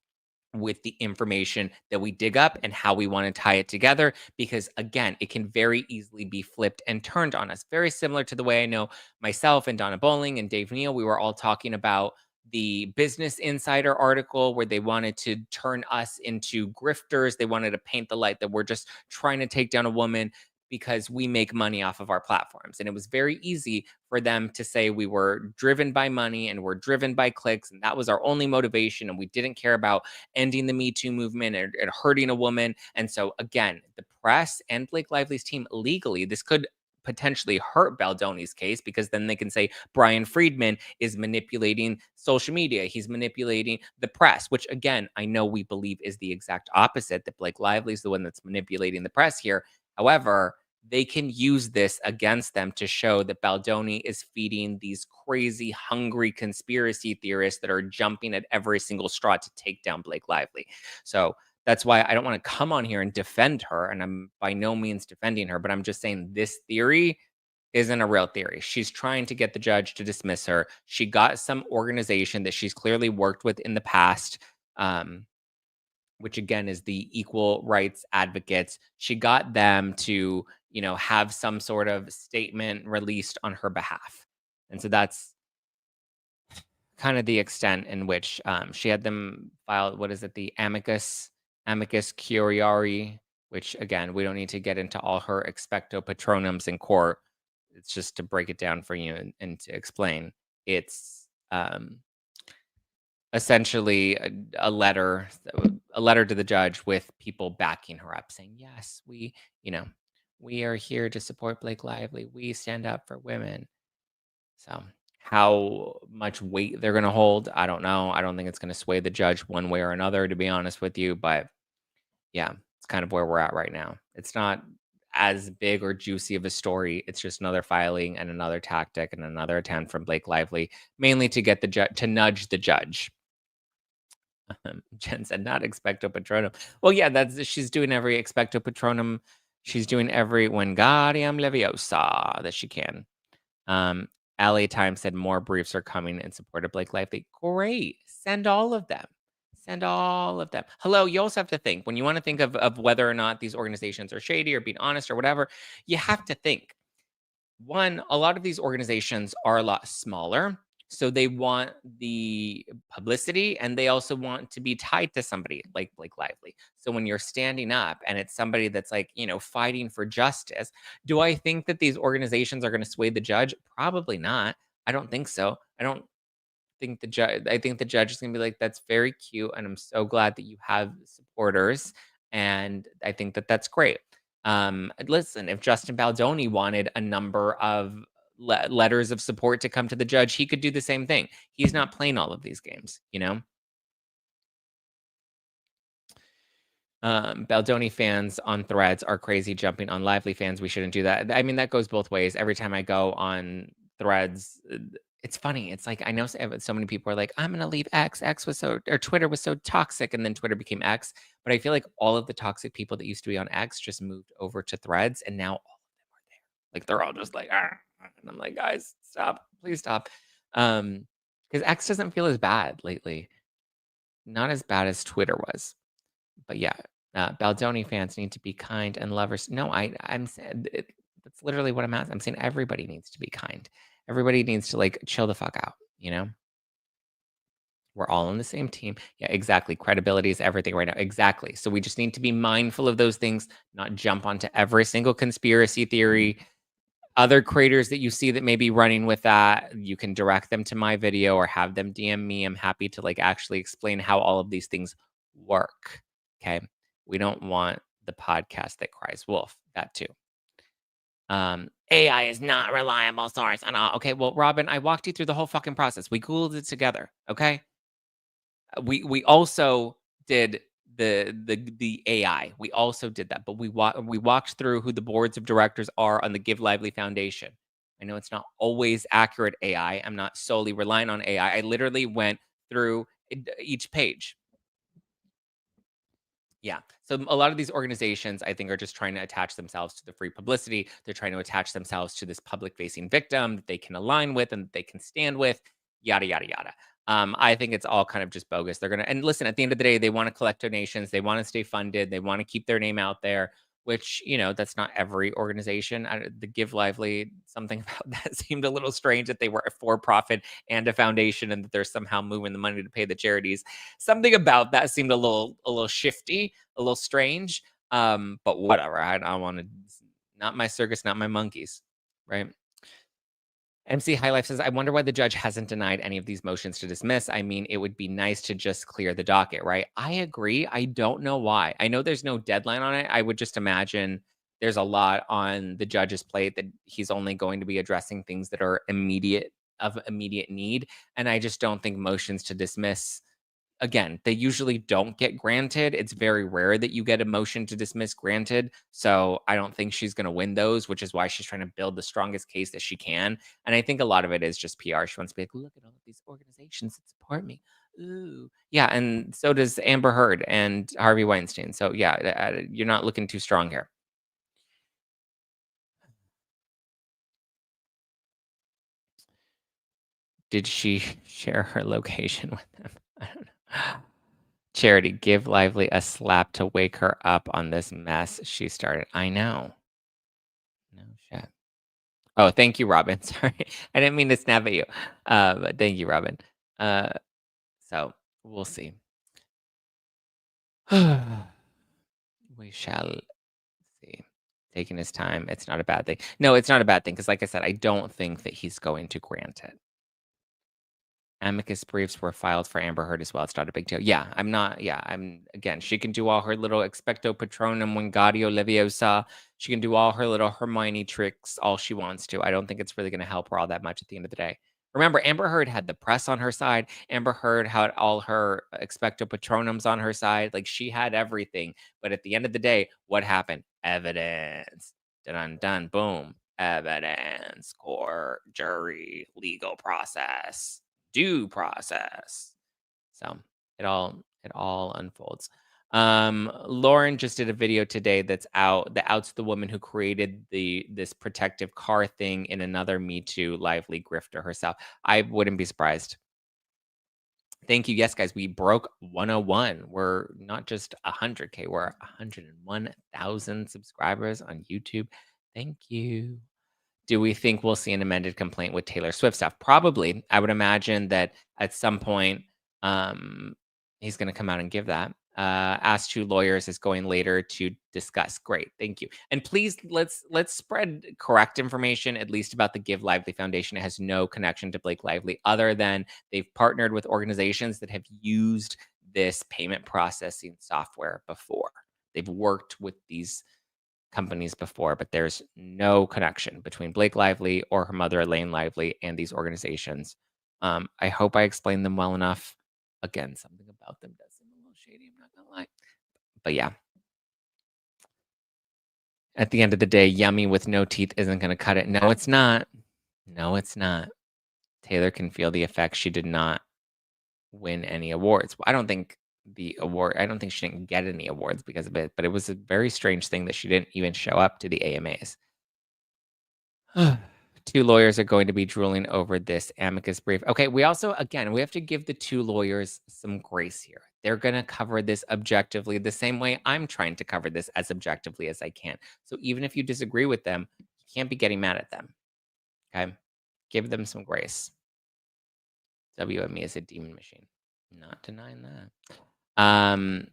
with the information that we dig up and how we want to tie it together, because again, it can very easily be flipped and turned on us. Very similar to the way I know myself and Donna Bowling and Dave Neal, we were all talking about the Business Insider article where they wanted to turn us into grifters. They wanted to paint the light that we're just trying to take down a woman because we make money off of our platforms. And it was very easy for them to say we were driven by money and we're driven by clicks, and that was our only motivation, and we didn't care about ending the Me Too movement and hurting a woman. And so again, the press and Blake Lively's team legally, this could potentially hurt Baldoni's case, because then they can say Brian Friedman is manipulating social media. He's manipulating the press, which again, I know we believe is the exact opposite, that Blake Lively is the one that's manipulating the press here. However, they can use this against them to show that Baldoni is feeding these crazy, hungry conspiracy theorists that are jumping at every single straw to take down Blake Lively. So that's why I don't want to come on here and defend her. And I'm by no means defending her, but I'm just saying this theory isn't a real theory. She's trying to get the judge to dismiss her. She got some organization that she's clearly worked with in the past. Which again is the equal rights advocates. She got them to, have some sort of statement released on her behalf. And so that's kind of the extent in which she had them file, what is it, the amicus curiae, which again, we don't need to get into all her expecto patronums in court. It's just to break it down for you and to explain. It's essentially a letter to the judge with people backing her up, saying, yes, we are here to support Blake Lively. We stand up for women. So how much weight they're going to hold, I don't know. I don't think it's going to sway the judge one way or another, to be honest with you. But yeah, it's kind of where we're at right now. It's not as big or juicy of a story. It's just another filing and another tactic and another attempt from Blake Lively, mainly to get the judge to nudge the judge. Jen said, not expecto patronum. Well, yeah, she's doing every expecto patronum. She's doing every Wingardium Leviosa that she can. LA Times said more briefs are coming in support of Blake Lively. Great. Send all of them. Send all of them. Hello, you also have to think, when you want to think of whether or not these organizations are shady or being honest or whatever, you have to think. One, a lot of these organizations are a lot smaller. So they want the publicity, and they also want to be tied to somebody like Blake Lively. So when you're standing up and it's somebody that's like, fighting for justice, do I think that these organizations are going to sway the judge? Probably not. I don't think so. I don't think the judge, I think the judge is going to be like, that's very cute. And I'm so glad that you have supporters. And I think that that's great. Listen, if Justin Baldoni wanted a number of letters of support to come to the judge, he could do the same thing. He's not playing all of these games, Baldoni fans on threads are crazy jumping on Lively fans. We shouldn't do that. I mean, that goes both ways. Every time I go on threads, it's funny. It's like, I know so many people are like, I'm going to leave X. Or Twitter was so toxic, and then Twitter became X. But I feel like all of the toxic people that used to be on X just moved over to threads, and now all of them are there. Like, they're all just like, ah. And I'm like, guys, stop. Please stop. Because X doesn't feel as bad lately. Not as bad as Twitter was. But yeah, Baldoni fans need to be kind and lovers. No, I'm saying that's literally what I'm asking. I'm saying everybody needs to be kind. Everybody needs to chill the fuck out. We're all on the same team. Yeah, exactly. Credibility is everything right now. Exactly. So we just need to be mindful of those things, not jump onto every single conspiracy theory. Other creators that you see that may be running with that, you can direct them to my video or have them DM me. I'm happy to actually explain how all of these things work. Okay. We don't want the podcast that cries wolf. That too. AI is not a reliable source. And okay, well, Robin, I walked you through the whole fucking process. We Googled it together. Okay. We also did the AI. We also did that, but we walked through who the boards of directors are on the Give Lively Foundation. I know it's not always accurate AI. I'm not solely relying on AI. I literally went through each page. Yeah. So a lot of these organizations, I think, are just trying to attach themselves to the free publicity. They're trying to attach themselves to this public facing victim that they can align with and that they can stand with, yada, yada, yada. I think it's all kind of just bogus. They're going to, and listen, at the end of the day, they want to collect donations. They want to stay funded. They want to keep their name out there, which, that's not every organization. The Give Lively, something about that seemed a little strange that they were a for profit and a foundation and that they're somehow moving the money to pay the charities. Something about that seemed a little shifty, a little strange. But whatever. I don't want to. Not my circus, not my monkeys, right? MC High Life says, I wonder why the judge hasn't denied any of these motions to dismiss. I mean, it would be nice to just clear the docket, right? I agree. I don't know why. I know there's no deadline on it. I would just imagine there's a lot on the judge's plate that he's only going to be addressing things that are of immediate need. And I just don't think motions to dismiss, again, they usually don't get granted. It's very rare that you get a motion to dismiss granted. So I don't think she's going to win those, which is why she's trying to build the strongest case that she can. And I think a lot of it is just PR. She wants to be like, look at all of these organizations that support me. Ooh. Yeah. And so does Amber Heard and Harvey Weinstein. So yeah, you're not looking too strong here. Did she share her location with them? I don't know. Charity, give Lively a slap to wake her up on this mess she started. I know. No shit. Oh, thank you, Robin. Sorry. I didn't mean to snap at you. But thank you, Robin. Uh, so we'll see. We shall see. Taking his time. It's not a bad thing. No, it's not a bad thing because, like I said, I don't think that he's going to grant it. Amicus briefs were filed for Amber Heard as well. It's not a big deal. Yeah, I'm not. Yeah, again, she can do all her little expecto patronum wingardio leviosa. She can do all her little Hermione tricks all she wants to. I don't think it's really going to help her all that much at the end of the day. Remember, Amber Heard had the press on her side. Amber Heard had all her expecto patronums on her side. Like she had everything. But at the end of the day, what happened? Evidence. Dun dun boom. Evidence. Court, jury, legal process, due process. So it all unfolds. Lauren just did a video today that outs the woman who created this protective car thing in another Me Too lively grifter herself. I wouldn't be surprised. Thank you. Yes, guys, we broke 101. We're not just 100K, we're 101,000 subscribers on YouTube. Thank you. Do we think we'll see an amended complaint with Taylor Swift stuff? Probably. I would imagine that at some point, he's going to come out and give that. Ask Two Lawyers is going later to discuss. Great, thank you. And please let's spread correct information, at least about the Give Lively Foundation. It has no connection to Blake Lively, other than they've partnered with organizations that have used this payment processing software before. They've worked with these companies before, but there's no connection between Blake Lively or her mother, Elaine Lively, and these organizations. I hope I explained them well enough. Again, something about them does seem a little shady, I'm not gonna lie. But yeah. At the end of the day, yummy with no teeth isn't gonna cut it. No, it's not. No, it's not. Taylor can feel the effects. She did not win any awards. I don't think she didn't get any awards because of it, but it was a very strange thing that she didn't even show up to the AMAs. Two lawyers are going to be drooling over this amicus brief. Okay, we have to give the two lawyers some grace here. They're going to cover this objectively the same way I'm trying to cover this as objectively as I can. So even if you disagree with them, you can't be getting mad at them. Okay? Give them some grace. WME is a demon machine. Not denying that.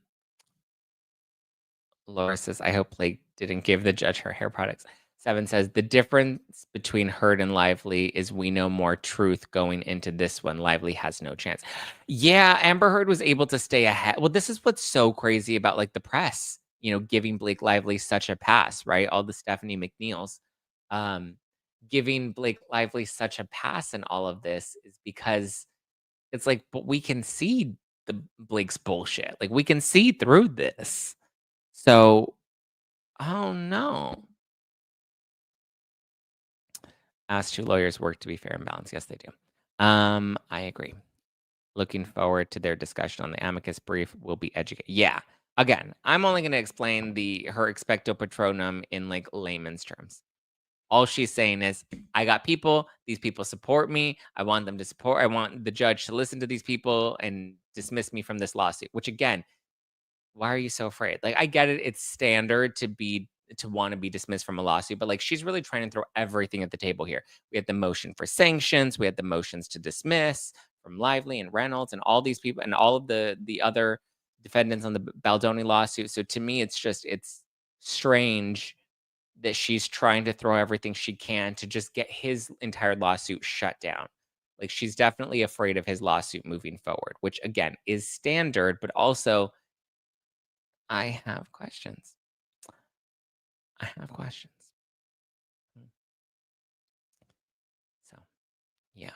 Laura says, I hope Blake didn't give the judge her hair products. Seven says, the difference between Heard and Lively is we know more truth going into this one. Lively has no chance. Yeah, Amber Heard was able to stay ahead. Well, this is what's so crazy about like the press, giving Blake Lively such a pass, right? All the Stephanie McNeils. um, giving Blake Lively such a pass in all of this is because it's like, but we can see the Blake's bullshit. Like we can see through this. So, oh no. Ask two lawyers work to be fair and balanced. Yes, they do. I agree. Looking forward to their discussion on the amicus brief. Will be educated. Yeah. Again, I'm only going to explain her expecto patronum in like layman's terms. All she's saying is, I got people. These people support me. I want them to support. I want the judge to listen to these people and dismiss me from this lawsuit. Which again, why are you so afraid? Like, I get it. It's standard to want to be dismissed from a lawsuit, but like she's really trying to throw everything at the table here. We had the motion for sanctions, we had the motions to dismiss from Lively and Reynolds and all these people and all of the other defendants on the Baldoni lawsuit. So to me, it's strange that she's trying to throw everything she can to just get his entire lawsuit shut down. Like she's definitely afraid of his lawsuit moving forward, which again is standard, but also I have questions. I have questions. So, yeah.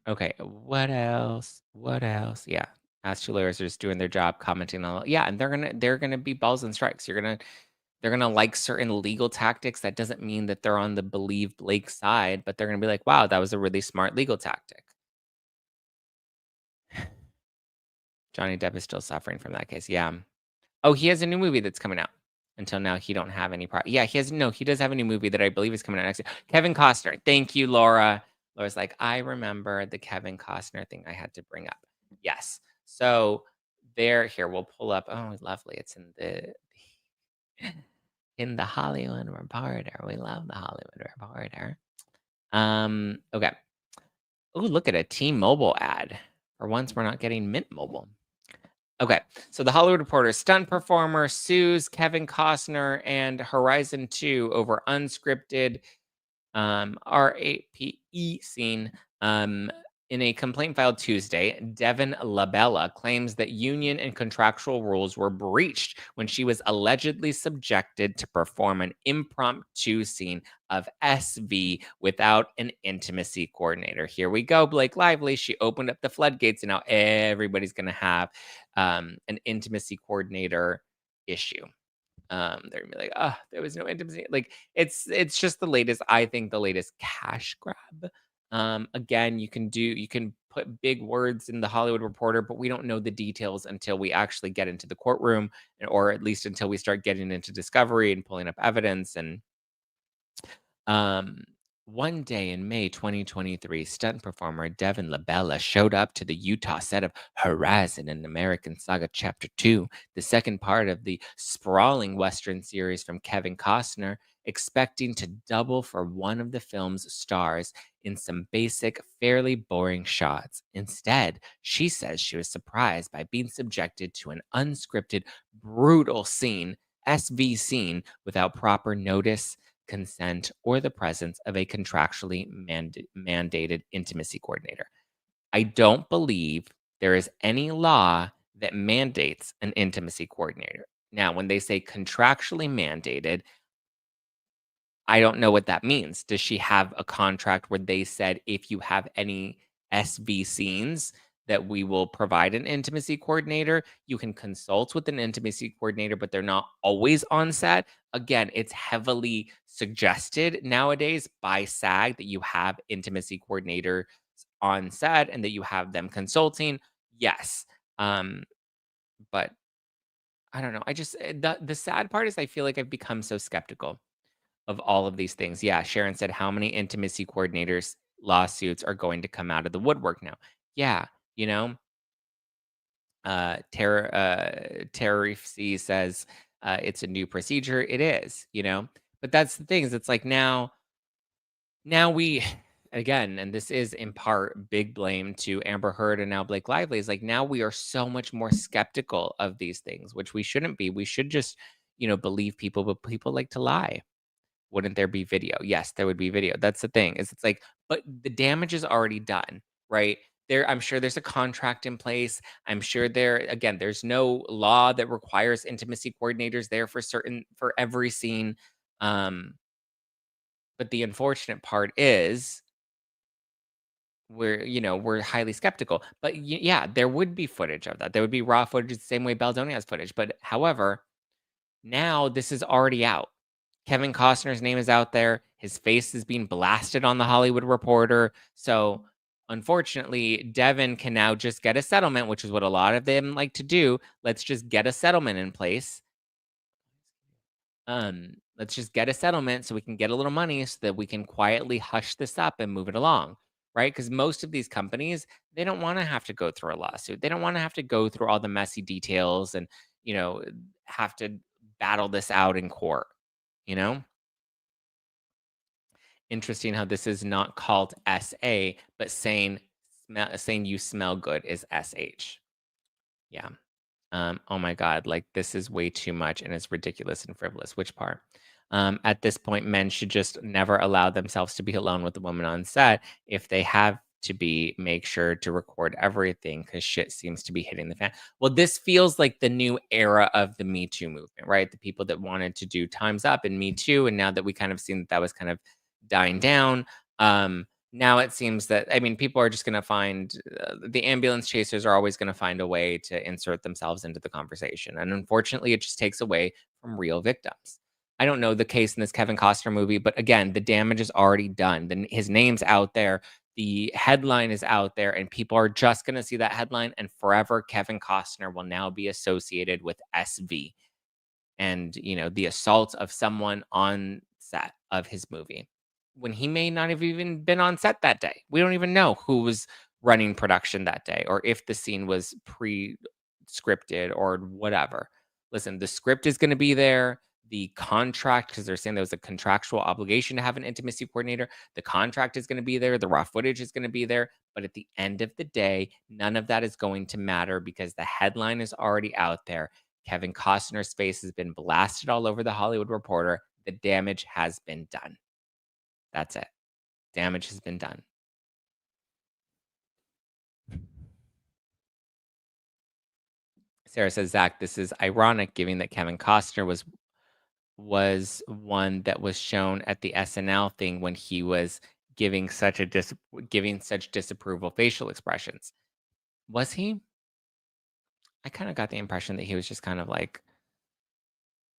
Okay. What else? What else? Yeah. Ask two lawyers are just doing their job, commenting on. Yeah, and they're gonna be balls and strikes. They're gonna like certain legal tactics. That doesn't mean that they're on the believe Blake side, but they're gonna be like, wow, that was a really smart legal tactic. Johnny Depp is still suffering from that case. Yeah. Oh, he has a new movie that's coming out. Until now, he don't have any yeah, he does have a new movie that I believe is coming out next year. Kevin Costner. Thank you, Laura. Laura's like, I remember the Kevin Costner thing I had to bring up. Yes. So here, we'll pull up. Oh, lovely. It's in the Hollywood Reporter. We love the Hollywood Reporter. Okay. Oh, look at a T-Mobile ad. For once, we're not getting Mint Mobile. Okay, so the Hollywood Reporter stunt performer sues Kevin Costner and Horizon 2 over unscripted RAPE scene. In a complaint filed Tuesday, Devin Labella claims that union and contractual rules were breached when she was allegedly subjected to perform an impromptu scene of SV without an intimacy coordinator. Here we go, Blake Lively. She opened up the floodgates, and now everybody's going to have an intimacy coordinator issue. They're gonna be like, oh, there was no intimacy. Like it's just the latest, I think the latest cash grab. Again, you can put big words in the Hollywood Reporter, but we don't know the details until we actually get into the courtroom, or at least until we start getting into discovery and pulling up evidence. And um, one day in May 2023, stunt performer Devin Labella showed up to the Utah set of Horizon and American Saga Chapter 2, the second part of the sprawling Western series from Kevin Costner, expecting to double for one of the film's stars in some basic, fairly boring shots. Instead, she says she was surprised by being subjected to an unscripted, brutal scene, SV scene, without proper notice, consent, or the presence of a contractually mandated intimacy coordinator. I don't believe there is any law that mandates an intimacy coordinator. Now, when they say contractually mandated, I don't know what that means. Does she have a contract where they said if you have any SV scenes that we will provide an intimacy coordinator? You can consult with an intimacy coordinator, but they're not always on set. Again, it's heavily suggested nowadays by SAG that you have intimacy coordinators on set and that you have them consulting. Yes. But I don't know. The sad part is I feel like I've become so skeptical of all of these things. Yeah, Sharon said, how many intimacy coordinators lawsuits are going to come out of the woodwork now? Yeah, you know, Terry C says it's a new procedure. It is, but that's the thing is it's like now we again, and this is in part big blame to Amber Heard and now Blake Lively, is like now we are so much more skeptical of these things, which we shouldn't be. We should just, believe people, but people like to lie. Wouldn't there be video? Yes, there would be video. That's the thing. Is it's like, but the damage is already done, right? I'm sure there's a contract in place. I'm sure there's no law that requires intimacy coordinators there for every scene. But the unfortunate part is we're highly skeptical. But yeah, there would be footage of that. There would be raw footage the same way Baldoni has footage. But however, now this is already out. Kevin Costner's name is out there. His face is being blasted on the Hollywood Reporter. So unfortunately, Devin can now just get a settlement, which is what a lot of them like to do. Let's just get a settlement in place. Let's just get a settlement so we can get a little money so that we can quietly hush this up and move it along. Right? Because most of these companies, they don't want to have to go through a lawsuit. They don't want to have to go through all the messy details and, you know, have to battle this out in court, you know? Interesting how this is not called SA, but saying you smell good is SH. Yeah. Oh my God, like this is way too much and it's ridiculous and frivolous. Which part? At this point, men should just never allow themselves to be alone with the woman on set. If they have to be, make sure to record everything because shit seems to be hitting the fan. Well, this feels like the new era of the Me Too movement, right? The people that wanted to do Time's Up and Me Too, and now that we kind of seen that that was kind of dying down. Now it seems that I mean people are just going to find the ambulance chasers are always going to find a way to insert themselves into the conversation, and unfortunately, it just takes away from real victims. I don't know the case in this Kevin Costner movie, but again, the damage is already done. His name's out there, the headline is out there, and people are just going to see that headline, and forever Kevin Costner will now be associated with SV and the assault of someone on set of his movie when he may not have even been on set that day. We don't even know who was running production that day or if the scene was pre-scripted or whatever. Listen, the script is going to be there. The contract, because they're saying there was a contractual obligation to have an intimacy coordinator. The contract is going to be there. The raw footage is going to be there. But at the end of the day, none of that is going to matter because the headline is already out there. Kevin Costner's face has been blasted all over the Hollywood Reporter. The damage has been done. That's it. Damage has been done. Sarah says, Zach, this is ironic given that Kevin Costner was one that was shown at the SNL thing when he was giving such disapproval facial expressions. Was he? I kind of got the impression that he was just kind of like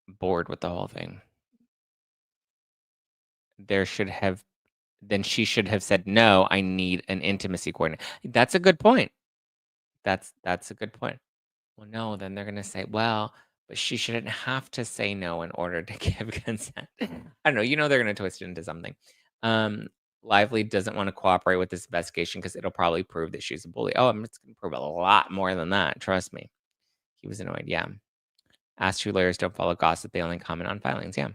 bored with the whole thing. Then she should have said, no, I need an intimacy coordinator. That's a good point. That's a good point. Well, no, then they're gonna say, well, but she shouldn't have to say no in order to give consent. I don't know. They're gonna twist it into something. Um, Lively doesn't want to cooperate with this investigation because it'll probably prove that she's a bully. Oh, it's gonna prove a lot more than that. Trust me. He was annoyed. Yeah. Ask true lawyers don't follow gossip. They only comment on filings. Yeah.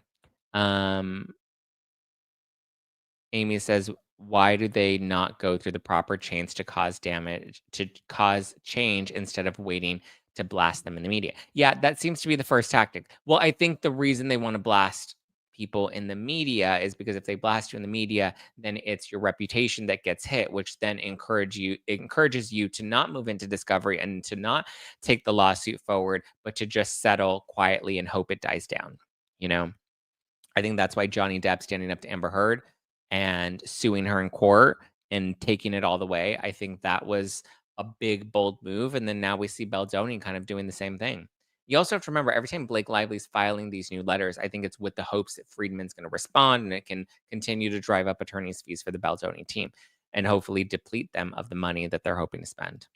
Amy says, why do they not go through the proper chains to cause damage, to cause change instead of waiting to blast them in the media? Yeah, that seems to be the first tactic. Well, I think the reason they want to blast people in the media is because if they blast you in the media, then it's your reputation that gets hit, which then encourages you to not move into discovery and to not take the lawsuit forward, but to just settle quietly and hope it dies down. I think that's why Johnny Depp standing up to Amber Heard and suing her in court and taking it all the way. I think that was a big, bold move. And then now we see Baldoni kind of doing the same thing. You also have to remember every time Blake Lively's filing these new letters, I think it's with the hopes that Friedman's going to respond and it can continue to drive up attorney's fees for the Baldoni team and hopefully deplete them of the money that they're hoping to spend.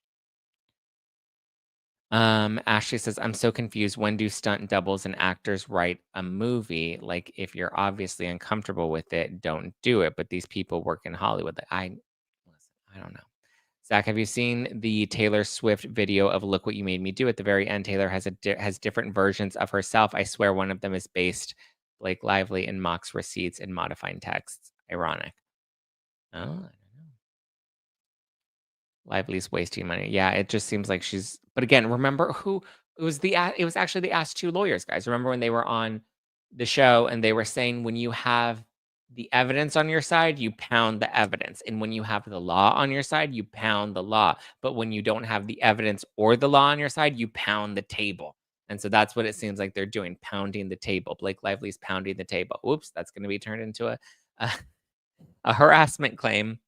Ashley says, I'm so confused. When do stunt doubles and actors write a movie? Like, if you're obviously uncomfortable with it, don't do it. But these people work in Hollywood. I don't know. Zach, have you seen the Taylor Swift video of Look What You Made Me Do? At the very end, Taylor has different versions of herself. I swear one of them is based Blake Lively and mocks receipts and modifying texts. Ironic. Oh, Lively's wasting money. Yeah, it just seems like she's but again, remember who it was it was actually the Ask Two Lawyers guys. Remember when they were on the show and they were saying when you have the evidence on your side, you pound the evidence. And when you have the law on your side, you pound the law. But when you don't have the evidence or the law on your side, you pound the table. And so that's what it seems like they're doing, pounding the table. Blake Lively's pounding the table. Oops, that's going to be turned into a, a harassment claim.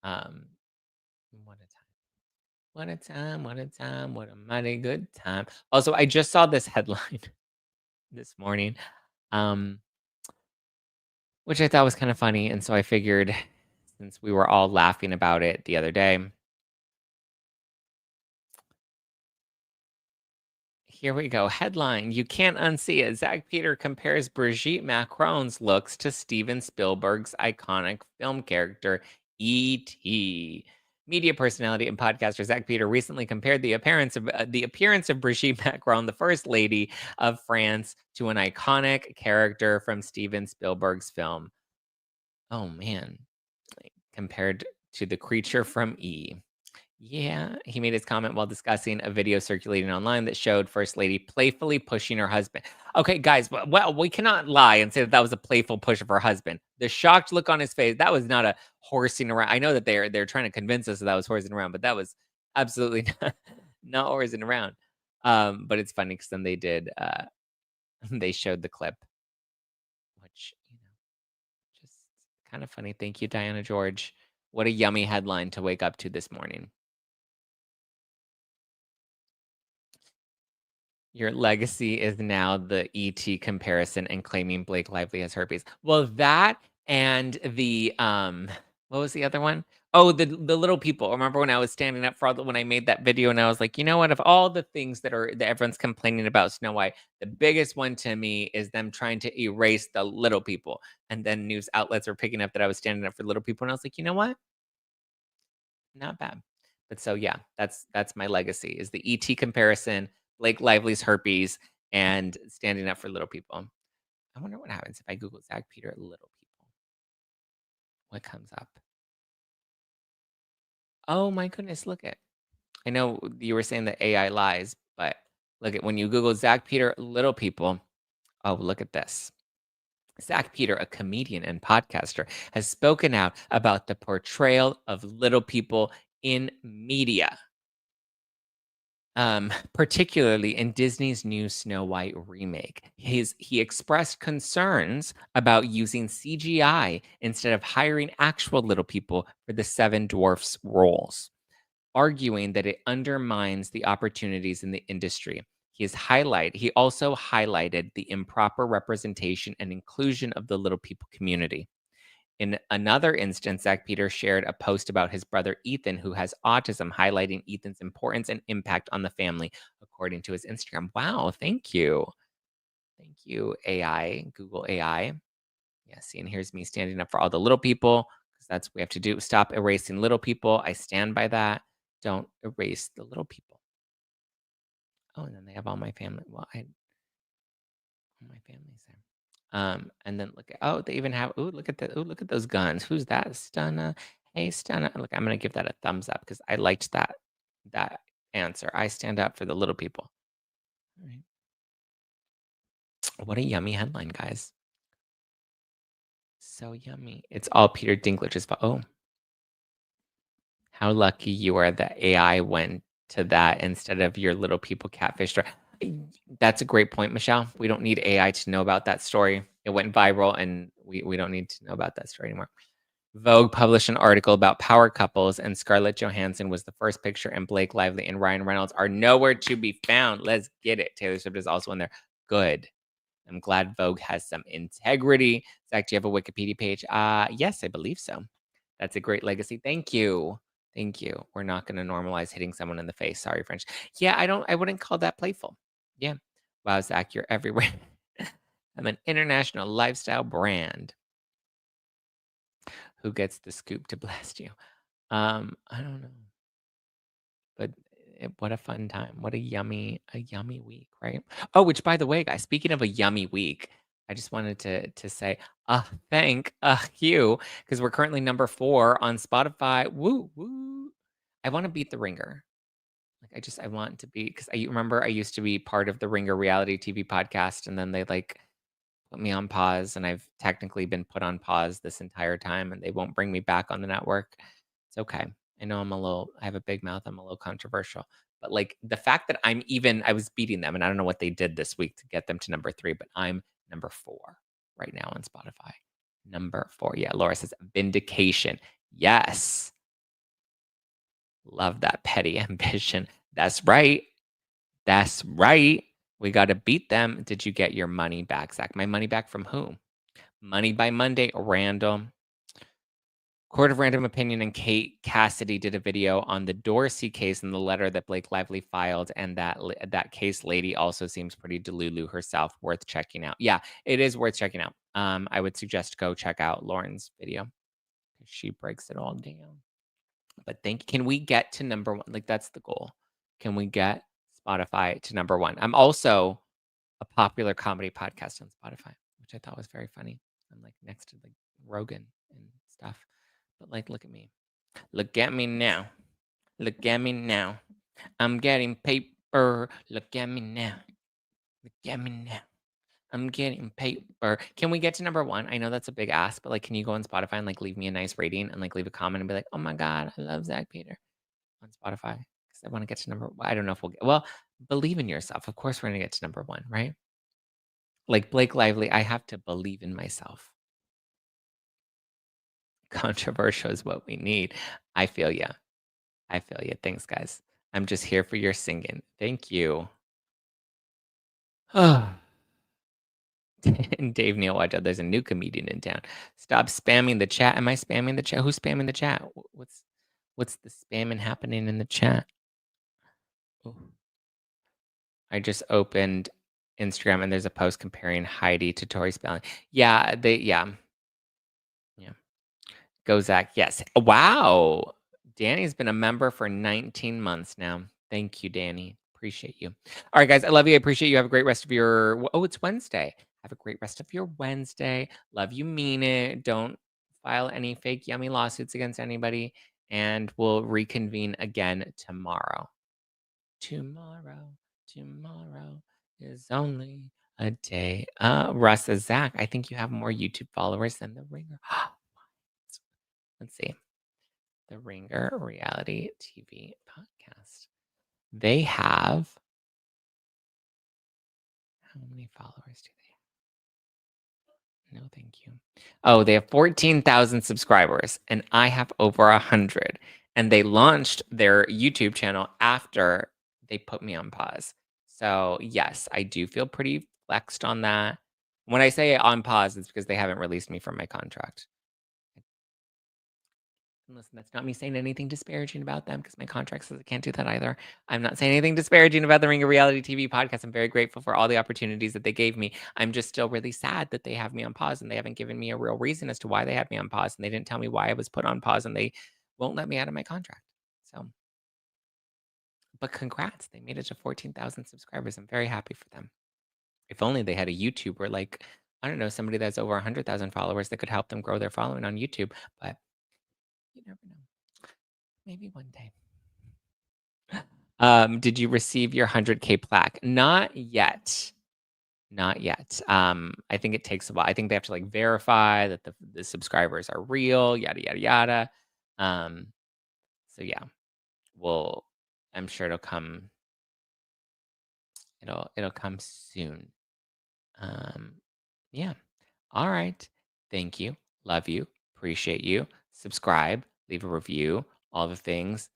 Um, what a time! What a time! What a time! What a mighty good time! Also, I just saw this headline this morning, um, which I thought was kind of funny, and so I figured, since we were all laughing about it the other day, here we go. Headline: You can't unsee it. Zack Peter compares Brigitte Macron's looks to Steven Spielberg's iconic film character E.T. Media personality and podcaster Zack Peter recently compared the appearance of Brigitte Macron, the First Lady of France, to an iconic character from Steven Spielberg's film. Oh man, compared to the creature from E. Yeah, he made his comment while discussing a video circulating online that showed First Lady playfully pushing her husband. Okay, guys, well, we cannot lie and say that that was a playful push of her husband. The shocked look on his face, that was not a horsing around. I know that they're trying to convince us that was horsing around, but that was absolutely not horsing around. But it's funny because then they did, they showed the clip, which, just kind of funny. Thank you, Diana George. What a yummy headline to wake up to this morning. Your legacy is now the ET comparison and claiming Blake Lively has herpes. Well, that and what was the other one? Oh, the little people. Remember when I was standing up for all when I made that video and I was like, you know what? Of all the things that everyone's complaining about Snow White, the biggest one to me is them trying to erase the little people. And then news outlets were picking up that I was standing up for little people, and I was like, you know what? Not bad. But so yeah, that's my legacy is the ET comparison, Blake Lively's herpes, and standing up for little people. I wonder what happens if I Google Zack Peter little people. What comes up? Oh my goodness, look at. I know you were saying that AI lies, but look at when you Google Zack Peter little people. Oh, look at this. Zack Peter, a comedian and podcaster, has spoken out about the portrayal of little people in media. Particularly in Disney's new Snow White remake. He expressed concerns about using CGI instead of hiring actual little people for the Seven Dwarfs roles, arguing that it undermines the opportunities in the industry. He also highlighted the improper representation and inclusion of the little people community. In another instance, Zach Peters shared a post about his brother Ethan, who has autism, highlighting Ethan's importance and impact on the family, according to his Instagram. Wow, thank you. Thank you, AI, Google AI. Yeah, see, and here's me standing up for all the little people, because that's what we have to do. Stop erasing little people. I stand by that. Don't erase the little people. Oh, and then they have all my family. Well, all my family's there. And then look at they even have look at those guns. Who's that? Stunna. Hey, Stunna. Look, I'm gonna give that a thumbs up because I liked that answer. I stand up for the little people. All right. What a yummy headline, guys. So yummy. It's all Peter Dinklage's fault. Oh, how lucky you are that AI went to that instead of your little people catfish story. That's a great point, Michelle. We don't need AI to know about that story. It went viral, and we don't need to know about that story anymore. Vogue published an article about power couples, and Scarlett Johansson was the first picture, and Blake Lively and Ryan Reynolds are nowhere to be found. Let's get it. Taylor Swift is also in there. Good. I'm glad Vogue has some integrity. Zach, do you have a Wikipedia page? Yes, I believe so. That's a great legacy. Thank you. Thank you. We're not going to normalize hitting someone in the face. Sorry, French. Yeah, I wouldn't call that playful. Yeah. Wow, Zach, you're everywhere. I'm an international lifestyle brand. Who gets the scoop to blast you? I don't know. But what a fun time. What a yummy week, right? Oh, which by the way, guys, speaking of a yummy week, I just wanted to say, thank you, because we're currently number 4 on Spotify. Woo woo. I want to beat the Ringer. Like I want to be because I remember I used to be part of the Ringer reality TV podcast, and then they like put me on pause, and I've technically been put on pause this entire time, and they won't bring me back on the network. It's okay. I know I have a big mouth. I'm a little controversial, but like the fact that I was beating them, and I don't know what they did this week to get them to number 3, but I'm number 4 right now on Spotify. Number 4. Yeah, Laura says vindication. Yes. Love that petty ambition. That's right. That's right. We got to beat them. Did you get your money back, Zach? My money back from whom? Money by Monday, random. Court of Random Opinion and Kate Cassidy did a video on the Dorsey case and the letter that Blake Lively filed, and that case lady also seems pretty delulu herself, worth checking out. Yeah, it is worth checking out. I would suggest go check out Lauren's video. She breaks it all down. But can we get to number 1? Like, that's the goal. Can we get Spotify to number 1? I'm also a popular comedy podcast on Spotify, which I thought was very funny. I'm like next to like Rogan and stuff. But like, look at me. Look at me now. Look at me now. I'm getting paper. Look at me now. Look at me now. I'm getting paper. Can we get to number 1? I know that's a big ask, but like, can you go on Spotify and like leave me a nice rating and like leave a comment and be like, oh my God, I love Zack Peter on Spotify. Because I want to get to number 1. I don't know if we'll get, well, believe in yourself. Of course, we're going to get to number 1, right? Like Blake Lively, I have to believe in myself. Controversial is what we need. I feel ya. I feel ya. Thanks, guys. I'm just here for your singing. Thank you. And Dave Neal, watch out. There's a new comedian in town. Stop spamming the chat. Am I spamming the chat? Who's spamming the chat? What's the spamming happening in the chat? Oh. I just opened Instagram and there's a post comparing Heidi to Tori Spelling. Yeah, yeah. Go Zach. Yes. Wow. Danny's been a member for 19 months now. Thank you, Danny. Appreciate you. All right, guys. I love you. I appreciate you. Have a great rest of your. Oh, it's Wednesday. Have a great rest of your Wednesday. Love you. Mean it. Don't file any fake yummy lawsuits against anybody. And we'll reconvene again tomorrow. Tomorrow is only a day. Russ says, Zach, I think you have more YouTube followers than The Ringer. Let's see. The Ringer Reality TV Podcast. They have, how many followers do they have? No, thank you. Oh, they have 14,000 subscribers, and I have over 100. And they launched their YouTube channel after they put me on pause. So yes, I do feel pretty flexed on that. When I say on pause, it's because they haven't released me from my contract. And listen, that's not me saying anything disparaging about them because my contract says I can't do that either. I'm not saying anything disparaging about the Ring of Reality TV podcast. I'm very grateful for all the opportunities that they gave me. I'm just still really sad that they have me on pause and they haven't given me a real reason as to why they had me on pause. And they didn't tell me why I was put on pause and they won't let me out of my contract. So, but congrats. They made it to 14,000 subscribers. I'm very happy for them. If only they had a YouTuber like, I don't know, somebody that's over 100,000 followers that could help them grow their following on YouTube. But you never know. Maybe one day. Did you receive your 100K plaque? Not yet. Not yet. I think it takes a while. I think they have to like verify that the subscribers are real, yada yada yada. So yeah, I'm sure it'll come. It'll come soon. Yeah. All right. Thank you. Love you. Appreciate you. Subscribe, leave a review, all the things.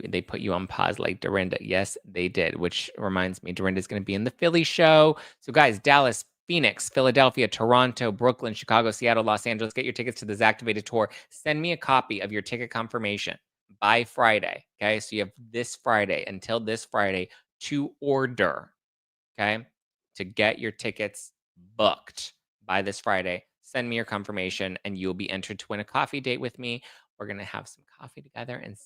They put you on pause like Dorinda. Yes, they did, which reminds me, Dorinda's going to be in the Philly show. So guys, Dallas, Phoenix, Philadelphia, Toronto, Brooklyn, Chicago, Seattle, Los Angeles, get your tickets to the Zactivated tour. Send me a copy of your ticket confirmation by Friday. Okay. So you have this Friday until this Friday to order. Okay. To get your tickets booked by this Friday. Send me your confirmation and you'll be entered to win a coffee date with me. We're going to have some coffee together and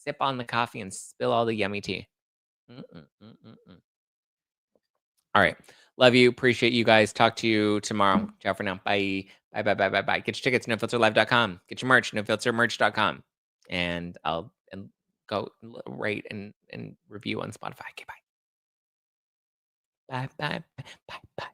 sip on the coffee and spill all the yummy tea. All right. Love you. Appreciate you guys. Talk to you tomorrow. Ciao for now. Bye. Bye, bye, bye, bye, bye. Get your tickets, nofilterlive.com. Get your merch, nofiltermerch.com. And I'll go rate and review on Spotify. Okay, bye. Bye, bye, bye, bye.